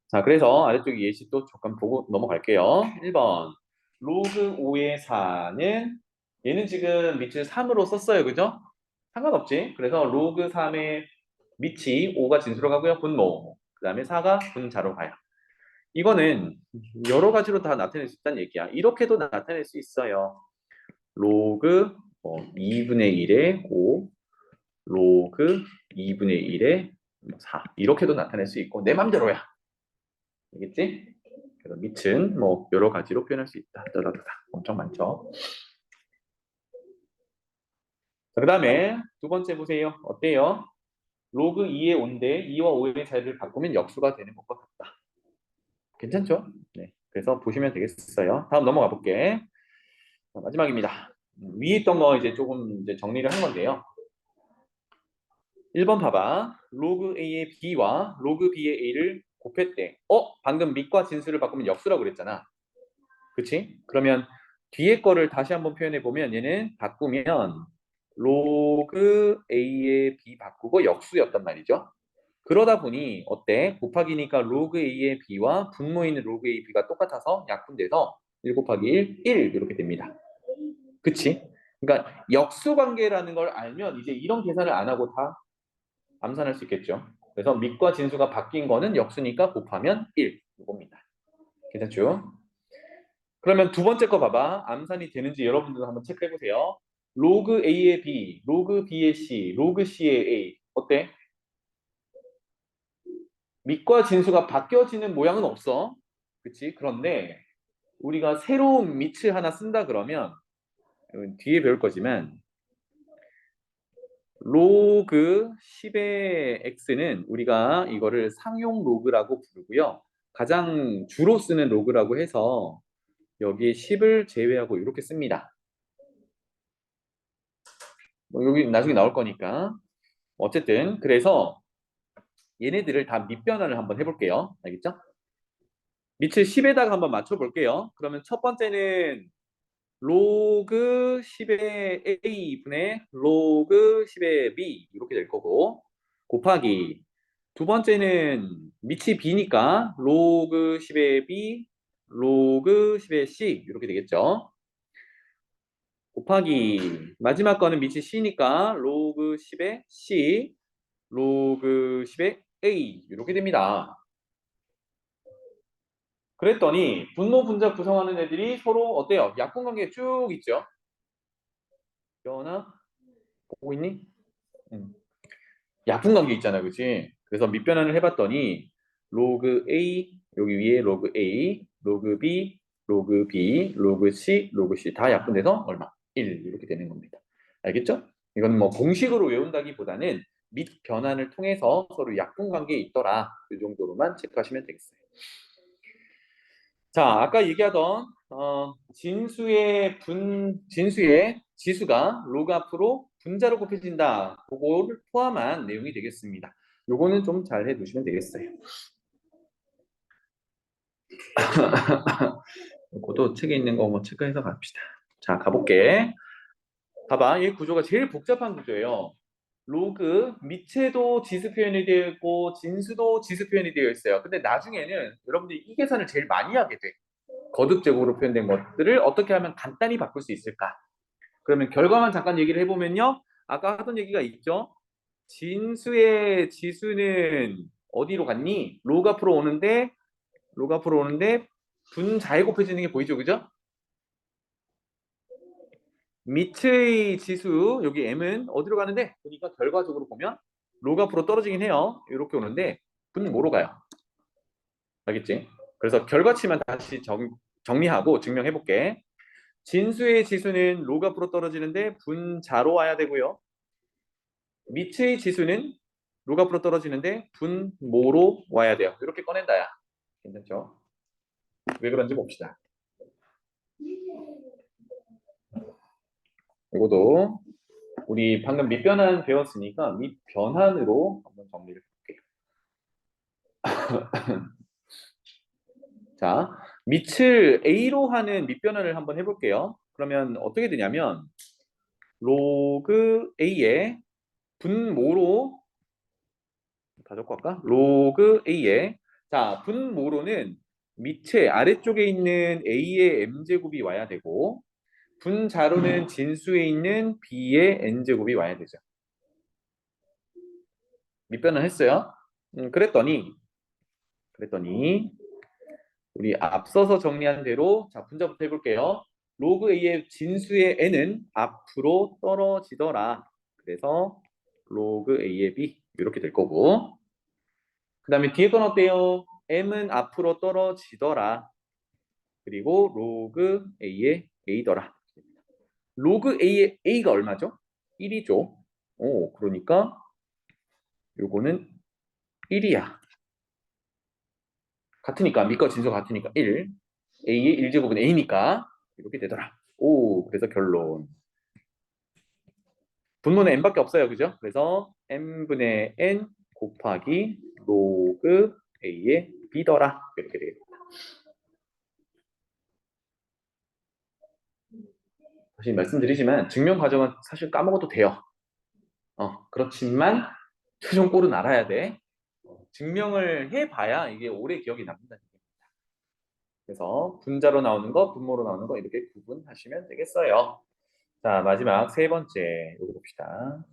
자, 그래서 아래쪽 예시 또 잠깐 보고 넘어갈게요. 1번. 로그 5의 4는 얘는 지금 밑을 3으로 썼어요. 그죠? 상관없지. 그래서 로그 3의 밑이 5가 진수로 가고요. 분모. 그 다음에 4가 분자로 가요. 이거는 여러 가지로 다 나타낼 수 있다는 얘기야. 이렇게도 나타낼 수 있어요. 로그 2분의 1의 5, 로그 2분의 1의 4 이렇게도 나타낼 수 있고 내 맘대로야. 알겠지? 그래서 밑은 뭐 여러 가지로 표현할 수 있다. 따다다다. 엄청 많죠. 자, 그 다음에 두 번째 보세요. 어때요? 로그 2의 5인데 2와 5의 자리를 바꾸면 역수가 되는 것과 같다. 괜찮죠? 네. 그래서 보시면 되겠어요. 다음 넘어가 볼게. 자, 마지막입니다. 위에 있던 거 이제 조금 이제 정리를 한 건데요. 1번 봐봐. 로그 A의 B와 로그 B의 A를 곱했대. 방금 밑과 진수를 바꾸면 역수라고 그랬잖아. 그치? 그러면 뒤에 거를 다시 한번 표현해 보면 얘는 바꾸면 로그 A의 B 바꾸고 역수였단 말이죠. 그러다 보니 어때? 곱하기니까 로그 A의 B와 분모있는 로그 A, B가 똑같아서 약분돼서 1 곱하기 1, 1 이렇게 됩니다. 그치? 그러니까 역수 관계라는 걸 알면 이제 이런 계산을 안 하고 다 암산할 수 있겠죠. 그래서 밑과 진수가 바뀐 거는 역수니까 곱하면 1 이겁니다. 괜찮죠? 그러면 두 번째 거 봐봐. 암산이 되는지 여러분들도 한번 체크해 보세요. 로그 A의 B, 로그 B의 C, 로그 C의 A 어때? 밑과 진수가 바뀌어지는 모양은 없어. 그치? 그런데 우리가 새로운 밑을 하나 쓴다 그러면 뒤에 배울 거지만 로그 10의 x는 우리가 이거를 상용 로그라고 부르고요. 가장 주로 쓰는 로그라고 해서 여기에 10을 제외하고 이렇게 씁니다. 뭐 여기 나중에 나올 거니까. 어쨌든 그래서 얘네들을 다 밑변환을 한번 해볼게요. 알겠죠? 밑을 10에다가 한번 맞춰볼게요. 그러면 첫 번째는 로그 10의 A분의 로그 10의 B 이렇게 될 거고 곱하기 두 번째는 밑이 B니까 로그 10의 B 로그 10의 C 이렇게 되겠죠. 곱하기 마지막 거는 밑이 C니까 로그 10의 C 로그 10의 A 이렇게 됩니다. 그랬더니 분모 분자 구성하는 애들이 서로 어때요? 약분관계 쭉 있죠. 연아 보고 있니? 응. 약분 관계 있잖아, 그치? 그래서 밑변환을 해봤더니 로그 A 여기 위에 로그 A, 로그 B, 로그 B, 로그 C, 로그 C 다 약분돼서 얼마? 1 이렇게 되는 겁니다. 알겠죠? 이건 뭐 공식으로 외운다기보다는 밑변환을 통해서 서로 약분 관계에 있더라. 이 정도로만 체크하시면 되겠어요. 자, 아까 얘기하던 진수의 지수가 로그 앞으로 분자로 곱해진다. 그거를 포함한 내용이 되겠습니다. 요거는 좀 잘 해두시면 되겠어요. 요것도 책에 있는 거 뭐 체크해서 갑시다. 자, 가볼게. 봐봐, 이 구조가 제일 복잡한 구조예요. 로그 밑에도 지수 표현이 되어 있고 진수도 지수 표현이 되어 있어요. 근데 나중에는 여러분들이 이 계산을 제일 많이 하게 돼. 거듭적으로 표현된 것들을 어떻게 하면 간단히 바꿀 수 있을까? 그러면 결과만 잠깐 얘기를 해보면요. 아까 하던 얘기가 있죠. 진수의 지수는 어디로 갔니? 로그 앞으로 오는데 분자에 곱해지는 게 보이죠, 그죠? 밑의 지수 여기 m은 어디로 가는데? 보니까 결과적으로 보면 로그 앞으로 떨어지긴 해요. 이렇게 오는데 분 뭐로 가요? 알겠지? 그래서 결과치만 다시 정리하고 증명해 볼게. 진수의 지수는 로그 앞으로 떨어지는데 분자로 와야 되고요. 밑의 지수는 로그 앞으로 떨어지는데 분모로 와야 돼요. 이렇게 꺼낸다야. 괜찮죠? 왜 그런지 봅시다. 이것도 우리 방금 밑변환 배웠으니까 밑변환으로 한번 정리를 해볼게요. 자, 밑을 A로 하는 밑변환을 한번 해볼게요. 그러면 어떻게 되냐면 로그 A의 분모로 다 적고 할까? 로그 A의 자 분모로는 밑에 아래쪽에 있는 A의 M제곱이 와야 되고 분자로는 진수에 있는 B의 N제곱이 와야 되죠. 밑변환 했어요. 그랬더니 우리 앞서서 정리한 대로 자 분자부터 해볼게요. 로그 A의 진수의 N은 앞으로 떨어지더라. 그래서 로그 A의 B 이렇게 될 거고 그 다음에 뒤에 건 어때요? M은 앞으로 떨어지더라. 그리고 로그 A의 A더라. 로그 A의 A가 얼마죠? 1이죠. 오, 그러니까 요거는 1이야. 같으니까 밑과 진수가 같으니까 1. A의 1제곱은 A니까 이렇게 되더라. 오, 그래서 결론. 분모는 n밖에 없어요. 그죠? 그래서 n분의 n 곱하기 로그 a의 b더라. 이렇게 되겠다. 다시 말씀드리지만 증명 과정은 사실 까먹어도 돼요. 그렇지만 최종 꼴은 알아야 돼. 증명을 해봐야 이게 오래 기억이 남는다는 얘기입니다. 그래서 분자로 나오는 거, 분모로 나오는 거 이렇게 구분하시면 되겠어요. 자, 마지막 세 번째 이거 봅시다.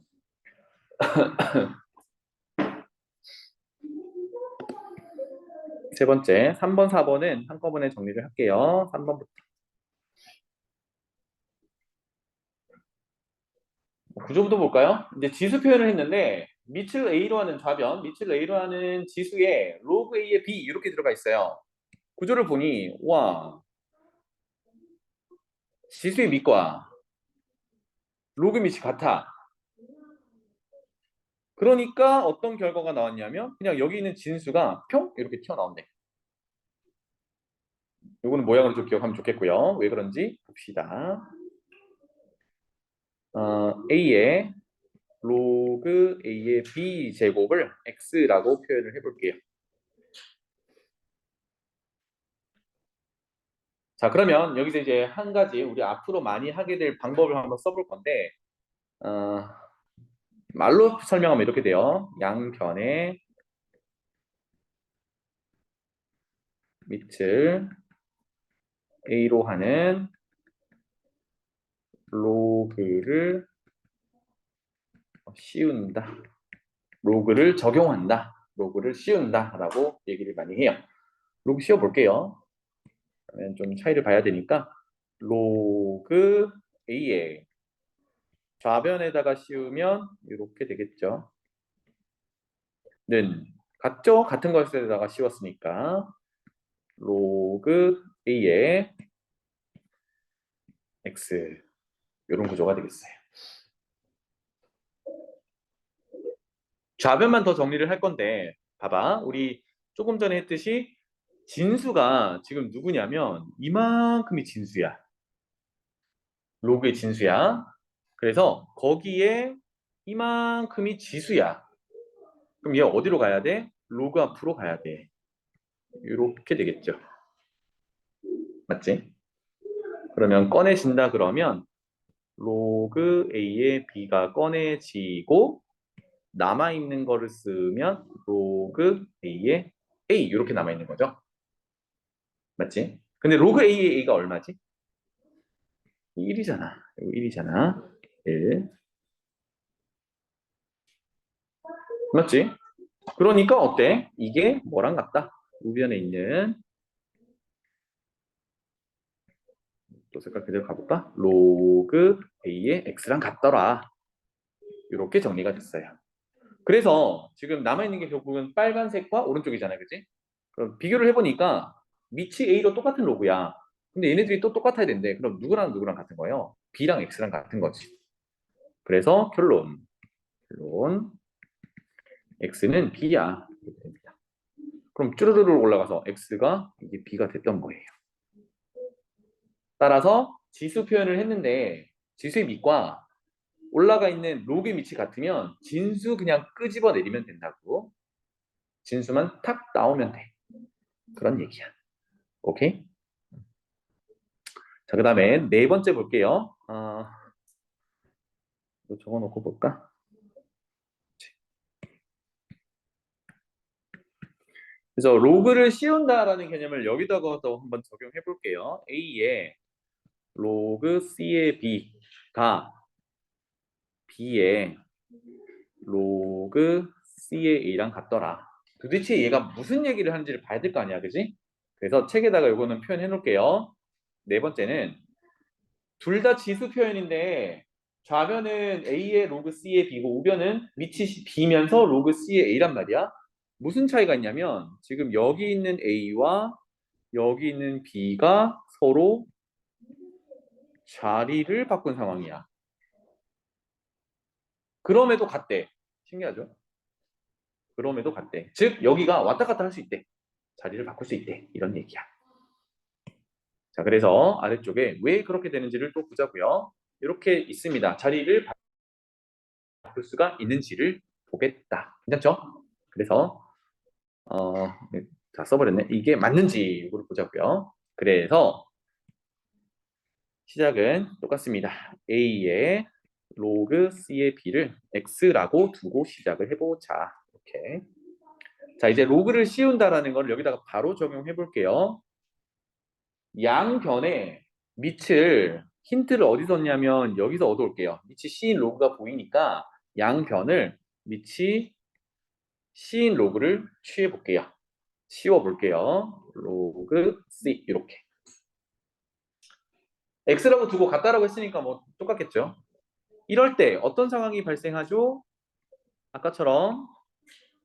세 번째, 3번, 4번은 한꺼번에 정리를 할게요. 3번부터. 구조부터 볼까요? 이제 지수 표현을 했는데 밑을 A로 하는 좌변, 밑을 A로 하는 지수에 로그 A에 B 이렇게 들어가 있어요. 구조를 보니 와 지수의 밑과 로그 밑이 같아. 그러니까 어떤 결과가 나왔냐면 그냥 여기 있는 진수가 평 이렇게 튀어나온대. 요거는 모양으로 좀 기억하면 좋겠고요. 왜 그런지 봅시다. A의 로그 A의 B 제곱을 X라고 표현을 해볼게요. 자, 그러면 여기서 이제 한 가지 우리 앞으로 많이 하게 될 방법을 한번 써볼 건데, 어, 말로 설명하면 이렇게 돼요. 양변의 밑을 A로 하는 로그를 씌운다. 로그를 적용한다. 로그를 씌운다. 라고 얘기를 많이 해요. 로그 씌워볼게요. 그러면 좀 차이를 봐야 되니까, 로그 A에 좌변에다가 씌우면 이렇게 되겠죠. 같죠? 같은 것에다가 씌웠으니까 로그 A의 X 이런 구조가 되겠어요. 좌변만 더 정리를 할 건데 봐봐. 우리 조금 전에 했듯이 진수가 지금 누구냐면 이만큼이 진수야. 로그의 진수야. 그래서 거기에 이만큼이 지수야. 그럼 얘 어디로 가야 돼? 로그 앞으로 가야 돼. 이렇게 되겠죠. 맞지? 그러면 꺼내진다 그러면 로그 A의 B가 꺼내지고 남아있는 거를 쓰면 로그 A의 A 이렇게 남아있는 거죠. 맞지? 근데 로그 A의 A가 얼마지? 1이잖아. 1이잖아. 1. 맞지? 그러니까 어때? 이게 뭐랑 같다? 우변에 있는 또 색깔 그대로 가볼까? 로그 A의 X랑 같더라. 이렇게 정리가 됐어요. 그래서 지금 남아있는 게 결국은 빨간색과 오른쪽이잖아요. 그치? 그럼 비교를 해보니까 밑이 A로 똑같은 로그야. 근데 얘네들이 또 똑같아야 된대. 그럼 누구랑 누구랑 같은 거예요? B랑 X랑 같은 거지. 그래서 결론 X는 B야. 이렇게 됩니다. 그럼 쭈르르르 올라가서 X가 이게 B가 됐던 거예요. 따라서 지수 표현을 했는데 지수의 밑과 올라가 있는 로그의 밑이 같으면 진수 그냥 끄집어 내리면 된다고. 진수만 탁 나오면 돼. 그런 얘기야. 오케이? 자, 그 다음에 네 번째 볼게요. 이거 적어놓고 볼까? 그래서 로그를 씌운다라는 개념을 여기다가도 한번 적용해 볼게요. A에 로그 C의 B가 B의 로그 C의 A랑 같더라. 도대체 얘가 무슨 얘기를 하는지를 봐야 될 거 아니야, 그지? 그래서 책에다가 이거는 표현해 놓을게요. 네 번째는 둘 다 지수 표현인데 좌변은 A의 로그 C의 B고 우변은 밑이 B면서 로그 C의 A란 말이야. 무슨 차이가 있냐면 지금 여기 있는 A와 여기 있는 B가 서로 자리를 바꾼 상황이야. 그럼에도 같대. 신기하죠? 그럼에도 같대. 즉 여기가 왔다 갔다 할 수 있대. 자리를 바꿀 수 있대. 이런 얘기야. 자, 그래서 아래쪽에 왜 그렇게 되는지를 또 보자고요. 이렇게 있습니다. 자리를 바꿀 수가 있는지를 보겠다. 괜찮죠? 그래서 네, 자 써버렸네. 이게 맞는지 이걸 보자고요. 그래서 시작은 똑같습니다. A의 로그 C의 B를 X라고 두고 시작을 해보자. 이렇게. 자, 이제 로그를 씌운다라는 걸 여기다가 바로 적용해 볼게요. 양변에 밑을 힌트를 어디서 얻냐면 여기서 얻어올게요. 밑이 C인 로그가 보이니까 양변을 밑이 C인 로그를 취해 볼게요. 씌워 볼게요. 로그 C 이렇게. X라고 두고 같다라고 했으니까 뭐 똑같겠죠. 이럴 때 어떤 상황이 발생하죠? 아까처럼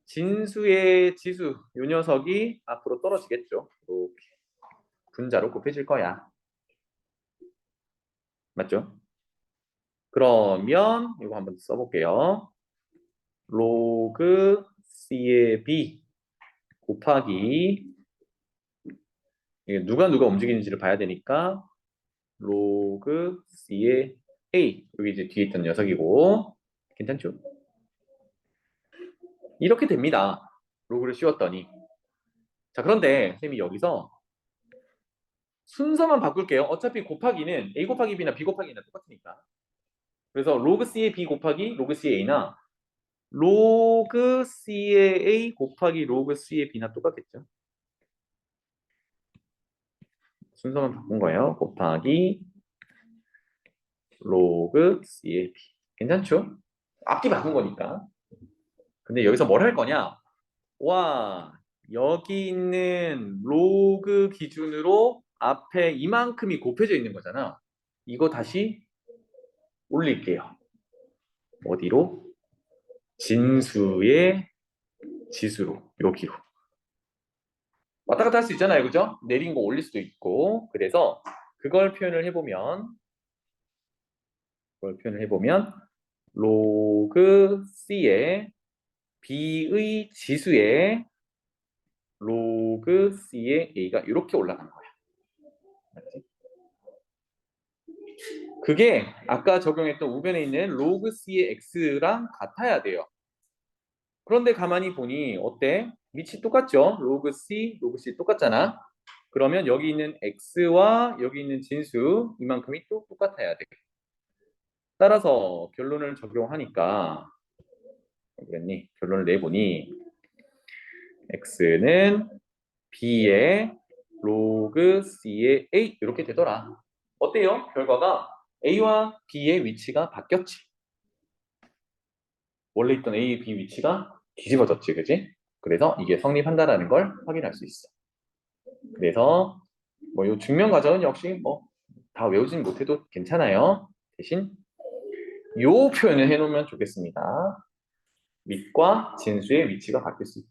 진수의 지수 요 녀석이 앞으로 떨어지겠죠. 이렇게 분자로 곱해질 거야. 맞죠? 그러면 이거 한번 써볼게요. 로그 C의 B 곱하기 이게 누가 움직이는지를 봐야 되니까 로그 C의 A 여기 이제 뒤에 있던 녀석이고 괜찮죠? 이렇게 됩니다. 로그를 씌웠더니 자 그런데 쌤이 여기서 순서만 바꿀게요. 어차피 곱하기는 A 곱하기 B나 B 곱하기 A나 똑같으니까. 그래서 로그 C의 B 곱하기 로그 C의 A나 로그 C의 A 곱하기 로그 C의 B나 똑같겠죠. 순서만 바꾼 거예요. 곱하기 로그 C의 B. 괜찮죠? 앞뒤 바꾼 거니까. 근데 여기서 뭘 할 거냐? 와, 여기 있는 로그 기준으로 앞에 이만큼이 곱해져 있는 거잖아. 이거 다시 올릴게요. 어디로? 진수의 지수로 여기로 왔다 갔다 할 수 있잖아요, 그죠? 내린 거 올릴 수도 있고. 그래서 그걸 표현을 해보면 로그 C의 B의 지수에 로그 C의 A가 이렇게 올라가는 거야. 맞지? 그게 아까 적용했던 우변에 있는 로그 C의 X랑 같아야 돼요. 그런데 가만히 보니 어때? 밑이 똑같죠? 로그 C 똑같잖아. 그러면 여기 있는 X와 여기 있는 진수 이만큼이 또 똑같아야 돼. 따라서 결론을 적용하니까 그랬니? 결론을 내보니 X는 B의 로그 C의 A 이렇게 되더라. 어때요? 결과가 A와 B의 위치가 바뀌었지. 원래 있던 A, B 위치가 뒤집어졌지, 그지? 그래서 이게 성립한다라는 걸 확인할 수 있어. 그래서 뭐 이 증명 과정은 역시 뭐 다 외우진 못해도 괜찮아요. 대신 요 표현을 해놓으면 좋겠습니다. 밑과 진수의 위치가 바뀔 수 있다.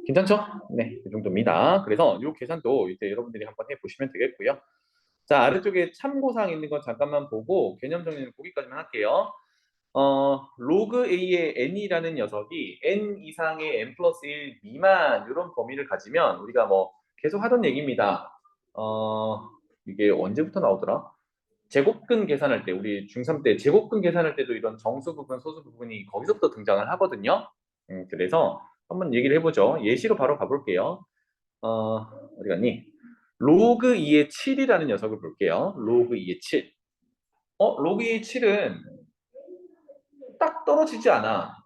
괜찮죠? 네, 이 정도입니다. 그래서 이 계산도 이제 여러분들이 한번 해보시면 되겠고요. 자, 아래쪽에 참고사항 있는 건 잠깐만 보고 개념 정리는 거기까지만 할게요. 로그 A의 n이라는 녀석이 n 이상의 n 플러스 1 미만 이런 범위를 가지면 우리가 뭐 계속 하던 얘기입니다. 이게 언제부터 나오더라? 제곱근 계산할 때 우리 중3 때 제곱근 계산할 때도 이런 정수 부분, 소수 부분이 거기서부터 등장을 하거든요. 그래서 한번 얘기를 해보죠. 예시로 바로 가볼게요. 어디 갔니? 로그 2의 7이라는 녀석을 볼게요. 로그 2의 7. 로그 2의 7은 딱 떨어지지 않아.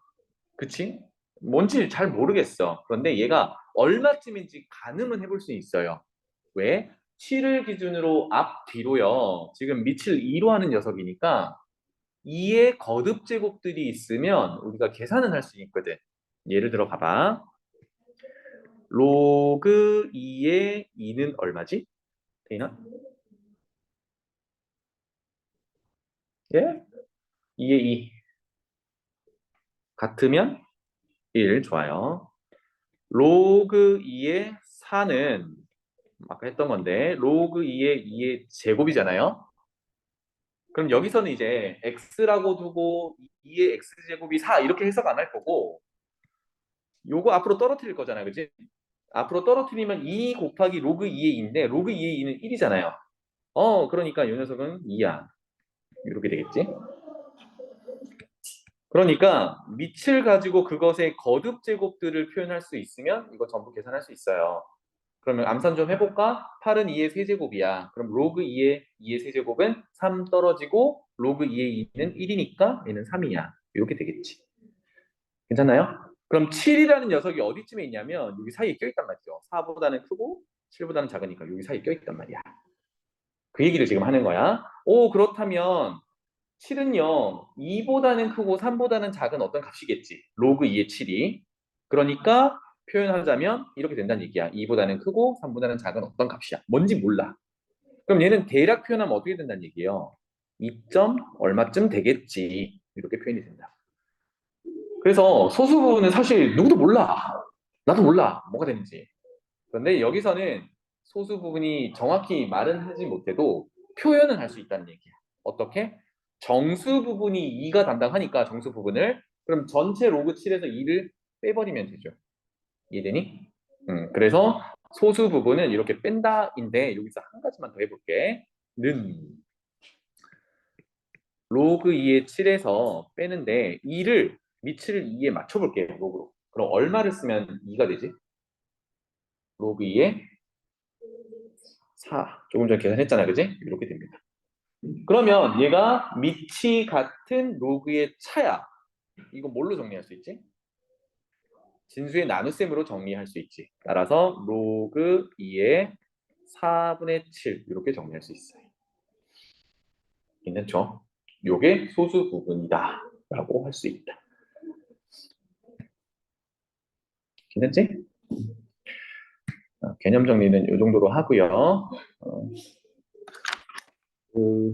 그치? 뭔지 잘 모르겠어. 그런데 얘가 얼마쯤인지 가늠은 해볼 수 있어요. 왜? 7을 기준으로 앞, 뒤로요. 지금 밑을 2로 하는 녀석이니까 2의 거듭 제곱들이 있으면 우리가 계산은 할 수 있거든. 예를 들어 봐봐. 로그 2의 2는 얼마지? 되나? 예? 2의 2 같으면 1 좋아요. 로그 2의 4는 아까 했던 건데 로그 2의 2의 제곱이잖아요. 그럼 여기서는 이제 x라고 두고 2의 x제곱이 4 이렇게 해석 안 할 거고 요거 앞으로 떨어뜨릴 거잖아요. 그치? 앞으로 떨어뜨리면 2 곱하기 로그 2의 2인데 로그 2의 2는 1이잖아요. 그러니까 이 녀석은 2야. 이렇게 되겠지? 그러니까 밑을 가지고 그것의 거듭 제곱들을 표현할 수 있으면 이거 전부 계산할 수 있어요. 그러면 암산 좀 해볼까? 8은 2의 세제곱이야. 그럼 로그 2의 세제곱은 3 떨어지고 로그 2의 2는 1이니까 얘는 3이야. 이렇게 되겠지. 괜찮나요? 그럼 7이라는 녀석이 어디쯤에 있냐면 여기 사이에 껴있단 말이죠. 4보다는 크고 7보다는 작으니까 여기 사이에 껴있단 말이야. 그 얘기를 지금 하는 거야. 그렇다면 7은요. 2보다는 크고 3보다는 작은 어떤 값이겠지. 로그 2의 7이. 그러니까 표현하자면 이렇게 된다는 얘기야. 2보다는 크고 3보다는 작은 어떤 값이야. 뭔지 몰라. 그럼 얘는 대략 표현하면 어떻게 된다는 얘기예요. 2점 얼마쯤 되겠지. 이렇게 표현이 된다. 그래서 소수 부분은 사실 누구도 몰라. 나도 몰라. 뭐가 되는지. 그런데 여기서는 소수 부분이 정확히 말은 하지 못해도 표현은 할 수 있다는 얘기야. 어떻게? 정수 부분이 2가 담당하니까 정수 부분을 그럼 전체 로그 7에서 2를 빼버리면 되죠. 이해되니? 그래서 소수 부분은 이렇게 뺀다인데 여기서 한 가지만 더 해볼게. 는 로그 2의 7에서 빼는데 2를 밑을 2에 맞춰볼게요. 로그로. 그럼 얼마를 쓰면 2가 되지? 로그 2에 4. 조금 전에 계산했잖아, 그지? 이렇게 됩니다. 그러면 얘가 밑이 같은 로그의 차야. 이거 뭘로 정리할 수 있지? 진수의 나눗셈으로 정리할 수 있지. 따라서 로그 2의 4분의 7 이렇게 정리할 수 있어요. 괜찮죠? 요게 소수 부분이다 라고 할 수 있다. 괜찮지? 개념 정리는 이 정도로 하고요. 그